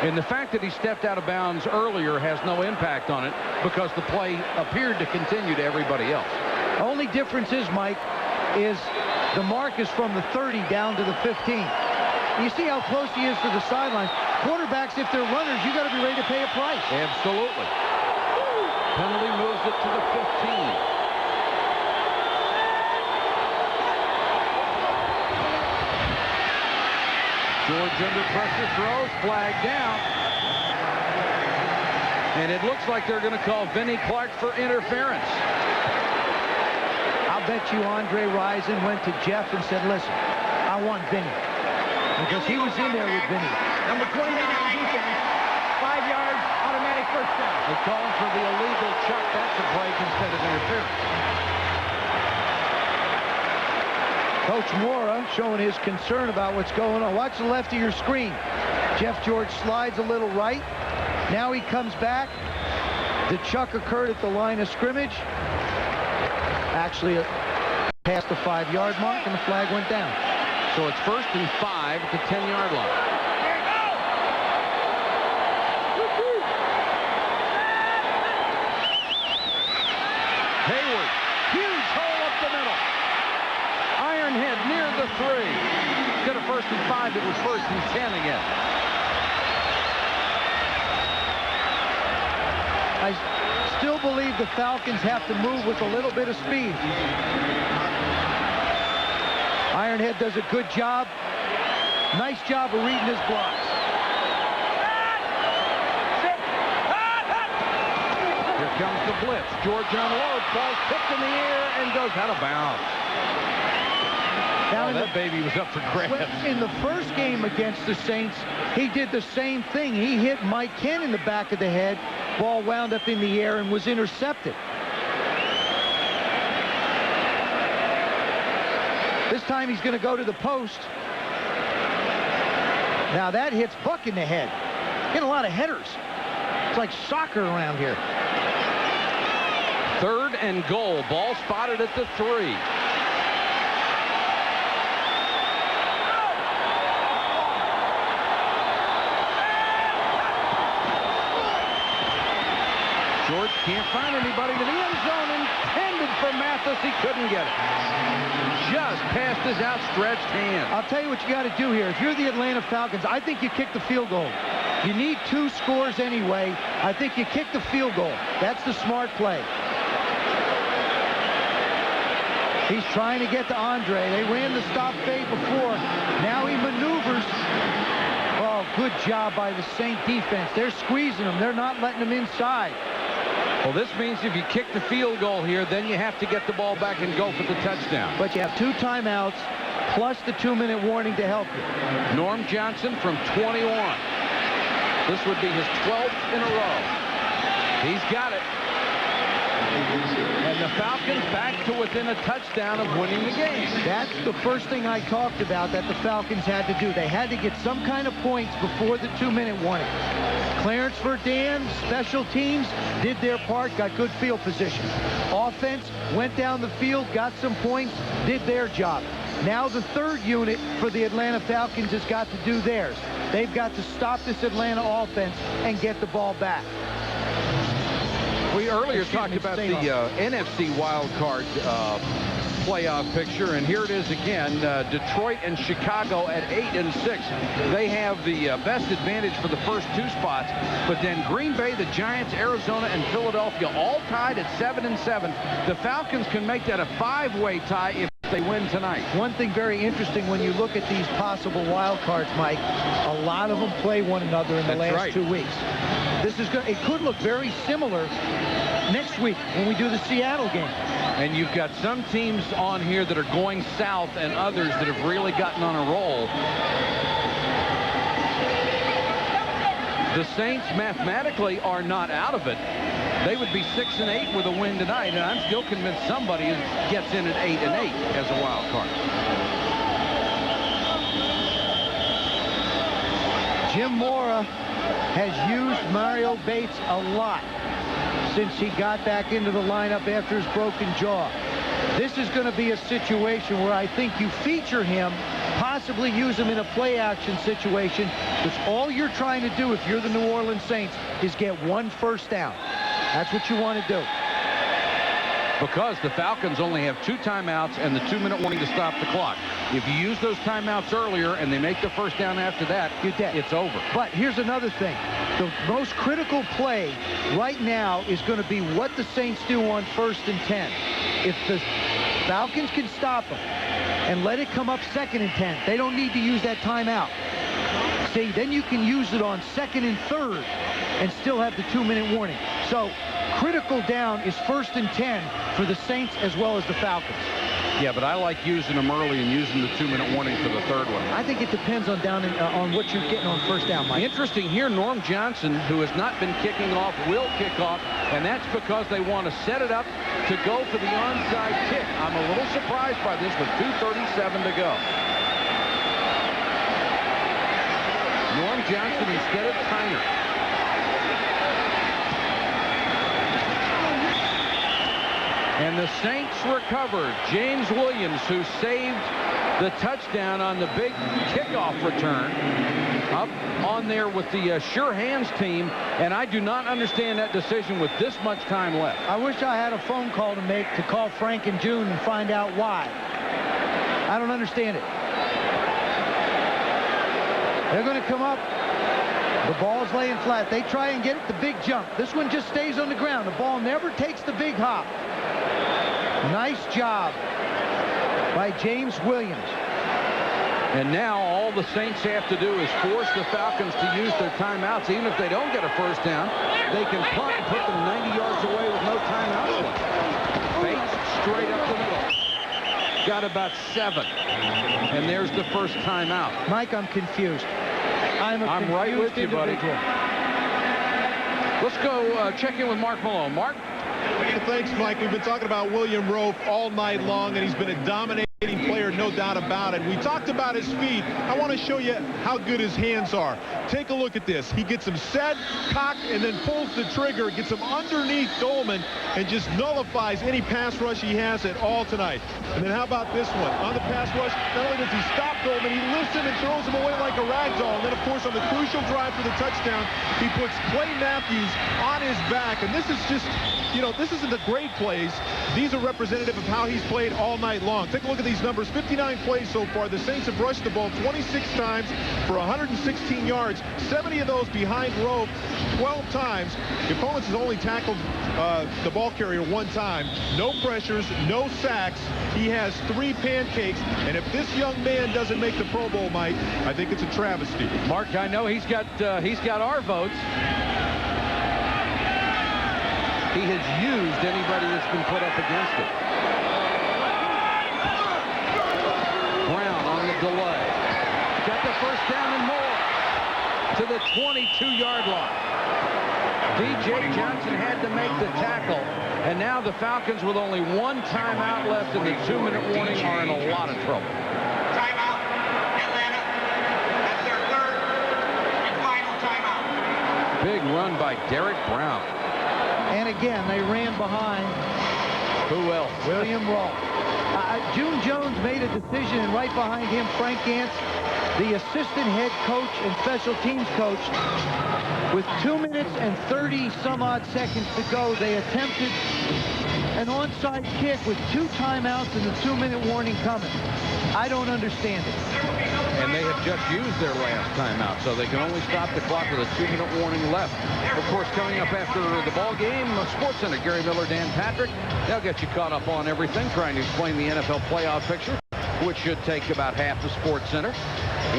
And the fact that he stepped out of bounds earlier has no impact on it because the play appeared to continue to everybody else.
Only difference is, Mike, is the mark is from the 30 down to the 15. You see how close he is to the sideline. Quarterbacks, if they're runners, you got to be ready to pay a price.
Absolutely. Penalty moves it to the 15. George under pressure throws, flag down. And it looks like they're going to call Vinnie Clark for interference.
I'll bet you Andre Rison went to Jeff and said, listen, I want Vinnie. Because he was in there with Vinnie.
Number 29 on defense, 5 yards, automatic first down.
They call him for the illegal chuck. That's a break instead of interference.
Coach Mora showing his concern about what's going on. Watch the left of your screen. Jeff George slides a little right. Now he comes back. The chuck occurred at the line of scrimmage. Actually, past the 5-yard mark, and the flag went down.
So it's 1st and 5 at the 10-yard line. Hayward, huge hole up the middle. Ironhead near the 3. Instead of 1st and 5, it was 1st and 10 again.
I still believe the Falcons have to move with a little bit of speed. Ironhead does a good job. Nice job of reading his blocks.
Here comes the blitz. George unloads. Ball tipped in the air and goes out of bounds.
Now
that baby was up for grabs.
In the first game against the Saints, he did the same thing. He hit Mike Ken in the back of the head. Ball wound up in the air and was intercepted. This time he's going to go to the post. Now that hits Buck in the head. Getting a lot of headers. It's like soccer around here.
3rd and goal. Ball spotted at the 3. George can't find anybody to the end zone. Intended for Mathis. He couldn't get it. Just past his outstretched hand.
I'll tell you what you got to do here. If you're the Atlanta Falcons, I think you kick the field goal. You need 2 scores anyway. I think you kick the field goal. That's the smart play. He's trying to get to Andre. They ran the stop fade before. Now he maneuvers. Oh, good job by the Saint defense. They're squeezing him. They're not letting him inside.
Well, this means if you kick the field goal here, then you have to get the ball back and go for the touchdown.
But you have 2 timeouts plus the 2-minute warning to help you.
Norm Johnson from 21. This would be his 12th in a row. He's got it. And the Falcons back to within a touchdown of winning the game.
That's the first thing I talked about that the Falcons had to do. They had to get some kind of points before the 2-minute warning. Clarence Verdun, special teams, did their part, got good field position. Offense went down the field, got some points, did their job. Now the 3rd unit for the Atlanta Falcons has got to do theirs. They've got to stop this Atlanta offense and get the ball back.
We earlier talked about the NFC wild card playoff picture, and here it is again. Detroit and Chicago at 8 and 6. They have the best advantage for the first 2 spots, but then Green Bay, the Giants, Arizona, and Philadelphia all tied at 7 and 7. The Falcons can make that a 5-way tie if they win tonight.
One thing very interesting when you look at these possible wild cards, Mike, a lot of them play one another in the last 2 weeks. This is good. It could look very similar next week when we do the Seattle game.
And you've got some teams on here that are going south and others that have really gotten on a roll. The Saints mathematically are not out of it. They would be 6 and 8 with a win tonight, and I'm still convinced somebody gets in at 8 and 8 as a wild card.
Jim Mora has used Mario Bates a lot since he got back into the lineup after his broken jaw. This is going to be a situation where I think you feature him possibly use them in a play-action situation, because all you're trying to do if you're the New Orleans Saints is get 1 first down. That's what you want to do.
Because the Falcons only have 2 timeouts and the 2-minute warning to stop the clock. If you use those timeouts earlier and they make the first down after that,
you're dead.
It's over.
But here's another thing. The most critical play right now is going to be what the Saints do on 1st and 10. If the Falcons can stop them and let it come up 2nd and 10, they don't need to use that timeout. See, then you can use it on 2nd and 3rd and still have the 2-minute warning. So critical down is 1st and 10 for the Saints as well as the Falcons.
Yeah, but I like using them early and using the 2-minute warning for the 3rd one.
I think it depends on on what you're getting on 1st down, Mike.
Interesting here, Norm Johnson, who has not been kicking off, will kick off, and that's because they want to set it up to go for the onside kick. I'm a little surprised by this with 2:37 to go. Norm Johnson instead of Tyner. And the Saints recovered. James Williams, who saved the touchdown on the big kickoff return, up on there with the sure hands team, and I do not understand that decision with this much time left.
I wish I had a phone call to make to call Frank and June and find out why. I don't understand it. They're going to come up. The ball's laying flat. They try and get it the big jump. This one just stays on the ground. The ball never takes the big hop. Nice job by James Williams.
And now all the Saints have to do is force the Falcons to use their timeouts. Even if they don't get a first down, they can punt and put them 90 yards away with no timeouts left. Bates straight up the middle. Got about 7. And there's the first timeout.
Mike, I'm confused. I'm
right with you, buddy. Let's go check in with Mark Malone. Mark?
Thanks, Mike. We've been talking about William Roaf all night long, and he's been a dominating player, no doubt about it. We talked about his feet. I want to show you how good his hands are. Take a look at this. He gets him set, cocked, and then pulls the trigger, gets him underneath Dolman, and just nullifies any pass rush he has at all tonight. And then how about this one? On the pass rush, not only does he stop Dolman, he lifts him and throws him away like a rag doll. And then, of course, on the crucial drive for the touchdown, he puts Clay Matthews on his back. And this is just, you know, this isn't the great plays. These are representative of how he's played all night long. Take a look at these numbers. 59 plays so far. The Saints have rushed the ball 26 times for 116 yards. 70 of those behind Roaf 12 times. The opponents has only tackled the ball carrier 1 time. No pressures, no sacks. He has 3 pancakes. And if this young man doesn't make the Pro Bowl, Mike, I think it's a travesty.
Mark, I know he's got our votes. He has used anybody that's been put up against it. Brown on the delay. Got the first down and more to the 22-yard line. D.J. Johnson had to make the tackle, and now the Falcons, with only 1 timeout left in the 2-minute warning, are in a lot of trouble.
Timeout, Atlanta. That's their 3rd and final timeout.
Big run by Derek Brown.
And again, they ran behind.
Who else?
William Roaf. June Jones made a decision, and right behind him, Frank Gantz, the assistant head coach and special teams coach. With 2 minutes and 30-some-odd seconds to go, they attempted an onside kick with 2 timeouts and the 2-minute warning coming. I don't understand it.
And they have just used their last timeout, so they can only stop the clock with a 2-minute warning left. Of course, coming up after the ball game, Sports Center, Gary Miller, Dan Patrick. They'll get you caught up on everything, trying to explain the NFL playoff picture, which should take about half the Sports Center.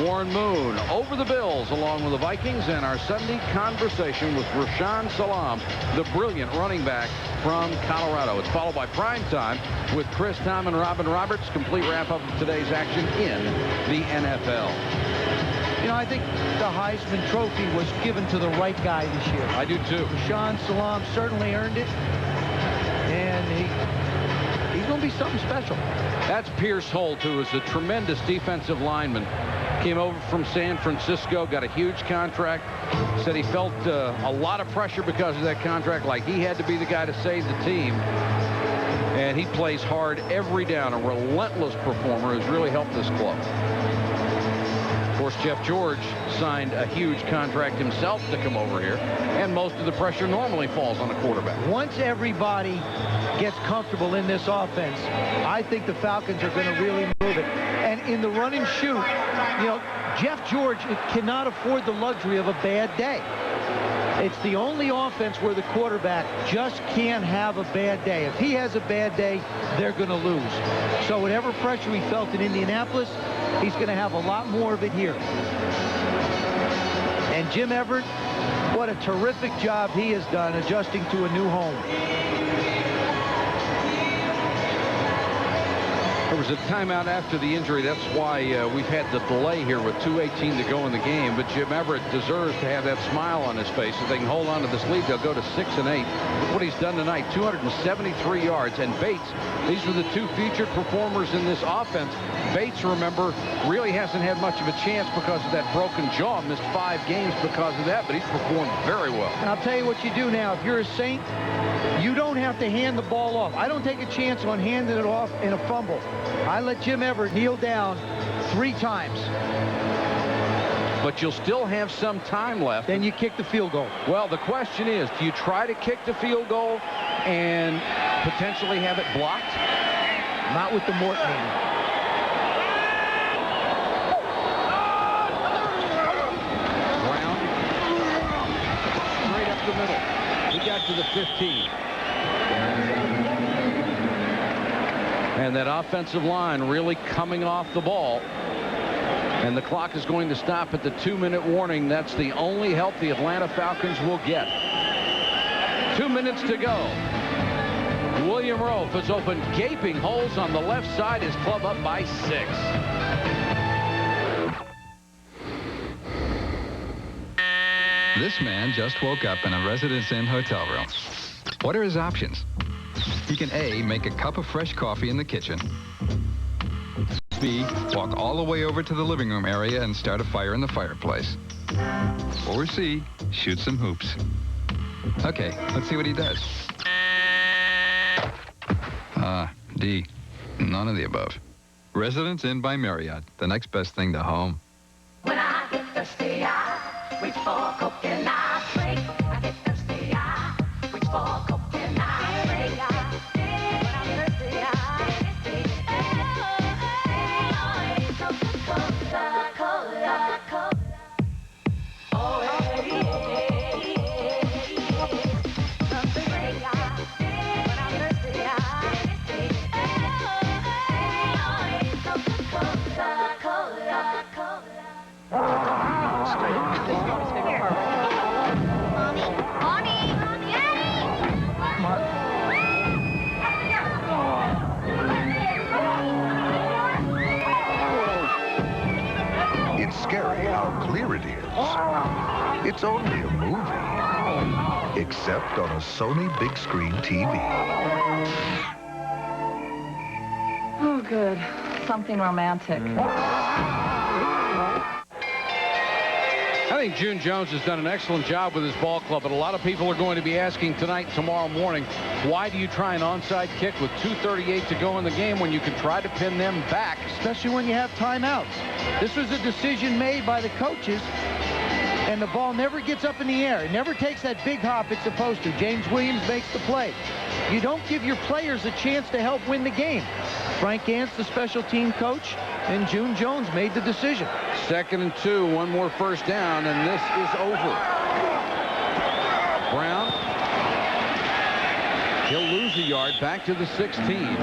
Warren Moon over the Bills along with the Vikings, and our Sunday conversation with Rashaan Salam, the brilliant running back from Colorado. It's followed by Prime Time with Chris Tom and Robin Roberts. Complete wrap-up of today's action in the NFL.
You know, I think the Heisman Trophy was given to the right guy this year.
I do too.
Rashaan Salam certainly earned it, and he's going to be something special.
That's Pierce Holt, who is a tremendous defensive lineman. Came over from San Francisco, got a huge contract. Said he felt a lot of pressure because of that contract, like he had to be the guy to save the team. And he plays hard every down, a relentless performer who's really helped this club. course, Jeff George signed a huge contract himself to come over here, and most of the pressure normally falls on a quarterback.
Once everybody gets comfortable in this offense, I think the Falcons are going to really move it. And in the run and shoot, you know, Jeff George cannot afford the luxury of a bad day. It's the only offense where the quarterback just can't have a bad day. If he has a bad day, they're going to lose. So whatever pressure he felt in Indianapolis, he's going to have a lot more of it here. And Jim Everett, what a terrific job he has done adjusting to a new home.
There was a timeout after the injury. That's why we've had the delay here with 2:18 to go in the game. But Jim Everett deserves to have that smile on his face. If they can hold on to this lead, they'll go to 6-8. Look what he's done tonight, 273 yards. And Bates, these were the two featured performers in this offense. Bates, remember, really hasn't had much of a chance because of that broken jaw. Missed 5 games because of that, but he's performed very well.
And I'll tell you what you do now. If you're a Saint, you don't have to hand the ball off. I don't take a chance on handing it off in a fumble. I let Jim Everett kneel down 3 times.
But you'll still have some time left.
Then you kick the field goal.
Well, the question is, do you try to kick the field goal and potentially have it blocked?
Not with the Morton hand.
Brown. Straight up the middle. He got to the 15. And that offensive line really coming off the ball. And the clock is going to stop at the 2-minute warning. That's the only help the Atlanta Falcons will get. 2 minutes to go. William Roaf has opened gaping holes on the left side. His club up by 6.
This man just woke up in a Residence Inn hotel room. What are his options? He can A, make a cup of fresh coffee in the kitchen. B, walk all the way over to the living room area and start a fire in the fireplace. Or C, shoot some hoops. Okay, let's see what he does. D, none of the above. Residence Inn by Marriott, the next best thing to home.
When I get thirsty, I reach for a Coke and I drink. I get thirsty, I reach for a Coke and I drink. When I'm thirsty, Coca-Cola, Cola. Oh, hey, something great. When I'm thirsty, Coca-Cola, Cola.
It's scary how clear it is. It's only a movie, except on a Sony big screen TV.
Oh, good. Something romantic.
I think June Jones has done an excellent job with his ball club, but a lot of people are going to be asking tonight, tomorrow morning, why do you try an onside kick with 2:38 to go in the game when you can try to pin them back?
Especially when you have timeouts. This was a decision made by the coaches, and the ball never gets up in the air. It never takes that big hop it's supposed to. James Williams makes the play. You don't give your players a chance to help win the game. Frank Gantz, the special team coach, and June Jones made the decision.
2nd and 2, one more first down, and this is over. Brown. He'll lose a yard back to the 16.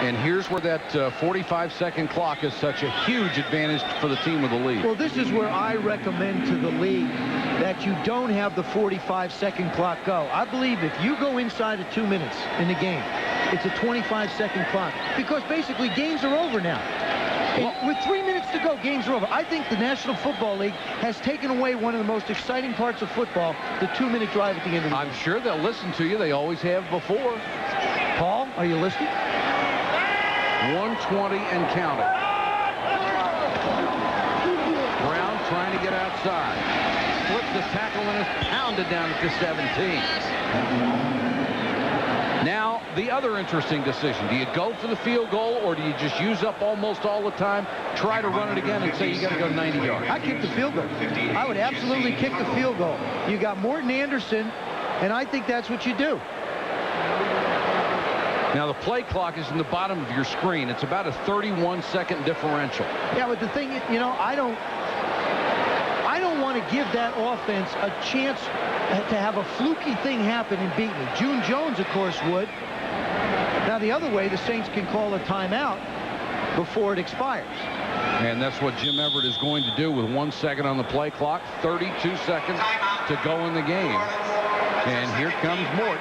And here's where that 45-second clock is such a huge advantage for the team with the lead.
Well, this is where I recommend to the league that you don't have the 45-second clock go. I believe if you go inside of 2 minutes in the game, it's a 25-second clock, because basically games are over now. With 3 minutes to go, games are over. I think the National Football League has taken away one of the most exciting parts of football, the 2-minute drive at the end of the game.
I'm sure they'll listen to you. They always have before.
Paul, are you listening?
120 and counting. Brown trying to get outside. Flips the tackle and is pounded down at the 17. Now the other interesting decision, do you go for the field goal, or do you just use up almost all the time, try to run it again, and say you got to go 90 yards?
I kick the field goal. I would absolutely kick the field goal. You got Morton Anderson, and I think that's what you do.
Now, the play clock is in the bottom of your screen. It's about a 31-second differential.
Yeah, but the thing, you know, I don't want to give that offense a chance to have a fluky thing happen and beat me. June Jones, of course, would. Now, the other way, the Saints can call a timeout before it expires.
And that's what Jim Everett is going to do with 1 second on the play clock, 32 seconds to go in the game. And here comes Mort.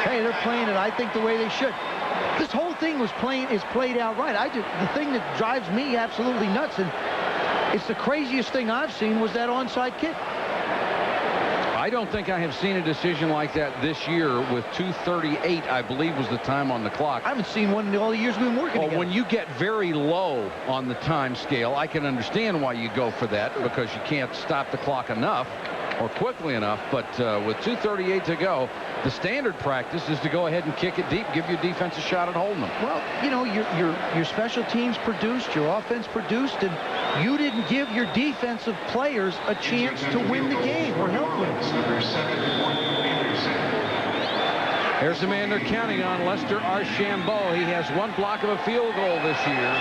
Hey, they're playing it, I think, the way they should. This whole thing is played out right. The thing that drives me absolutely nuts, and it's the craziest thing I've seen, was that onside kick.
I don't think I have seen a decision like that this year with 2:38, I believe, was the time on the clock.
I haven't seen one in all the years we've been working together.
When you get very low on the time scale, I can understand why you go for that, because you can't stop the clock enough or quickly enough. But with 2:38 to go, the standard practice is to go ahead and kick it deep, give your defense a shot at holding them.
Well, you know, your special teams produced, your offense produced, and you didn't give your defensive players a chance to win the game or help win.
Here's the man they're counting on, Lester Archambault. He has one block of a field goal this year.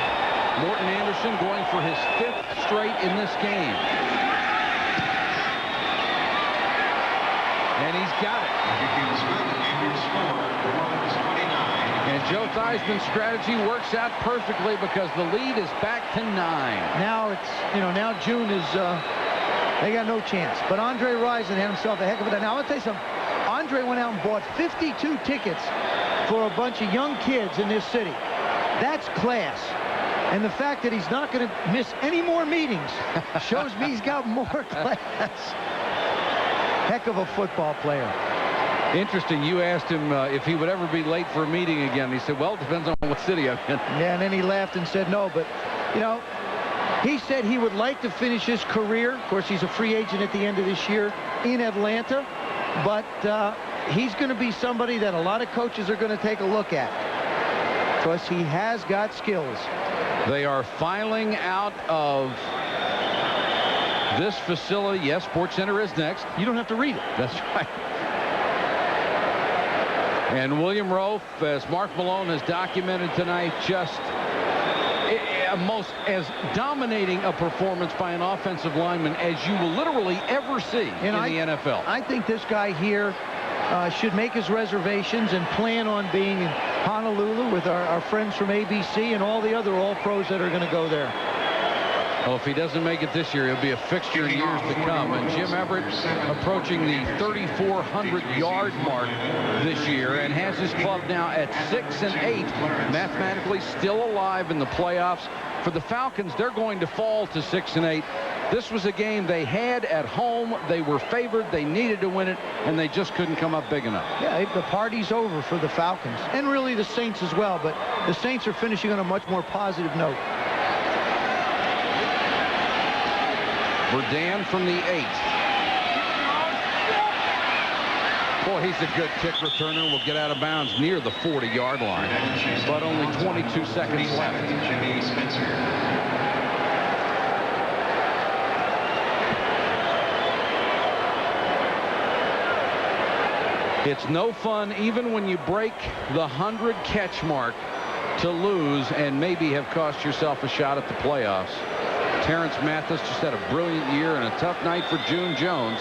Morton Anderson going for his 5th straight in this game. And he's got it. And Joe Theismann's strategy works out perfectly, because the lead is back to 9.
Now it's, you know, now June is, they got no chance. But Andre Rison had himself a heck of a day. Now, I'll tell you something. Andre went out and bought 52 tickets for a bunch of young kids in this city. That's class. And the fact that he's not going to miss any more meetings shows me he's got more class. Heck of a football player.
Interesting. You asked him if he would ever be late for a meeting again. He said, well, it depends on what city I'm in.
Yeah, and then he laughed and said no. But, you know, he said he would like to finish his career. Of course, he's a free agent at the end of this year in Atlanta. But he's going to be somebody that a lot of coaches are going to take a look at, because he has got skills.
They are filing out of this facility. Yes, Sports Center is next.
You don't have to read it.
That's right. And William Roaf, as Mark Malone has documented tonight, just as dominating a performance by an offensive lineman as you will literally ever see in the NFL.
I think this guy here should make his reservations and plan on being in Honolulu with our friends from ABC and all the other All-Pros that are going to go there.
Well, if he doesn't make it this year, he'll be a fixture in years to come. And Jim Everett approaching the 3,400-yard mark this year, and has his club now at 6-8, mathematically still alive in the playoffs. For the Falcons, they're going to fall to 6-8. This was a game they had at home. They were favored. They needed to win it, and they just couldn't come up big enough.
Yeah, the party's over for the Falcons, and really the Saints as well. But the Saints are finishing on a much more positive note.
Verdun from the 8. Boy, he's a good kick returner. Will get out of bounds near the 40-yard line, but only 22 seconds left. It's no fun, even when you break the 100-catch mark, to lose and maybe have cost yourself a shot at the playoffs. Terrence Mathis just had a brilliant year and a tough night for June Jones.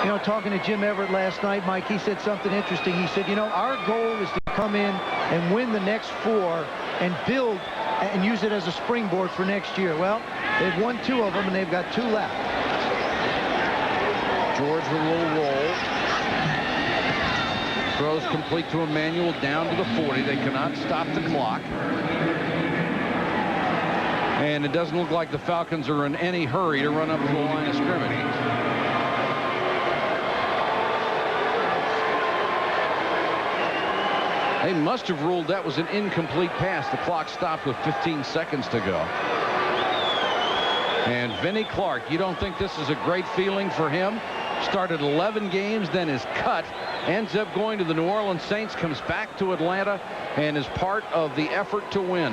You know, talking to Jim Everett last night, Mike, he said something interesting. He said, you know, our goal is to come in and win the next 4 and build and use it as a springboard for next year. Well, they've won 2 of them, and they've got 2 left.
George with a little roll. Throws complete to Emmanuel down to the 40. They cannot stop the clock. And it doesn't look like the Falcons are in any hurry to run up to the line of scrimmage. They must have ruled that was an incomplete pass. The clock stopped with 15 seconds to go. And Vinnie Clark, you don't think this is a great feeling for him? Started 11 games, then is cut. Ends up going to the New Orleans Saints, comes back to Atlanta, and is part of the effort to win.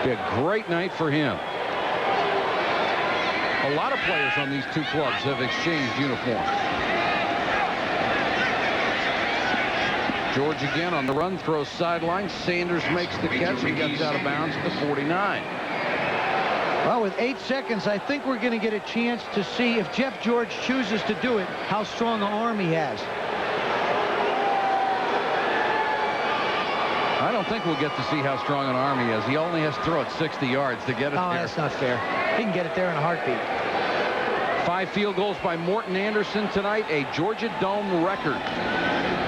Be a great night for him. A lot of players on these two clubs have exchanged uniforms. George again on the run, throws sideline. Sanders makes the catch and gets out of bounds at the 49.
Well, with 8 seconds, I think we're going to get a chance to see, if Jeff George chooses to do it, how strong an arm he has.
I don't think we'll get to see how strong an arm he has. He only has to throw it 60 yards to get it there.
Oh, that's not fair. He can get it there in a heartbeat.
5 field goals by Morton Anderson tonight, a Georgia Dome record.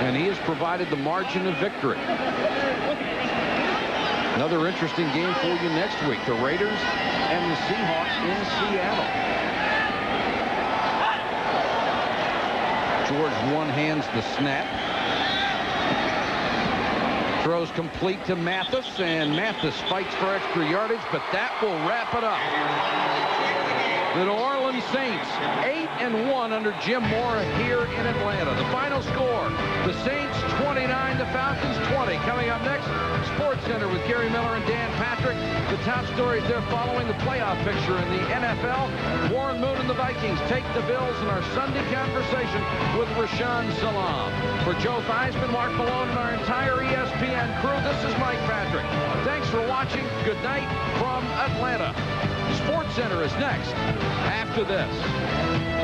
And he has provided the margin of victory. Another interesting game for you next week. The Raiders and the Seahawks in Seattle. George one-hands the snap. Throws complete to Mathis, and Mathis fights for extra yardage, but that will wrap it up. The New Orleans Saints, 8-1 under Jim Mora here in Atlanta. The final score, the Saints 29, the Falcons 20. Coming up next, Sports Center with Gary Miller and Dan Patrick. The top stories they're following, the playoff picture in the NFL. Warren Moon and the Vikings take the Bills in our Sunday conversation with Rashaan Salam. For Joe Theismann, Mark Malone, and our entire ESPN crew, this is Mike Patrick. Thanks for watching. Good night from Atlanta. Sports Center is next after this.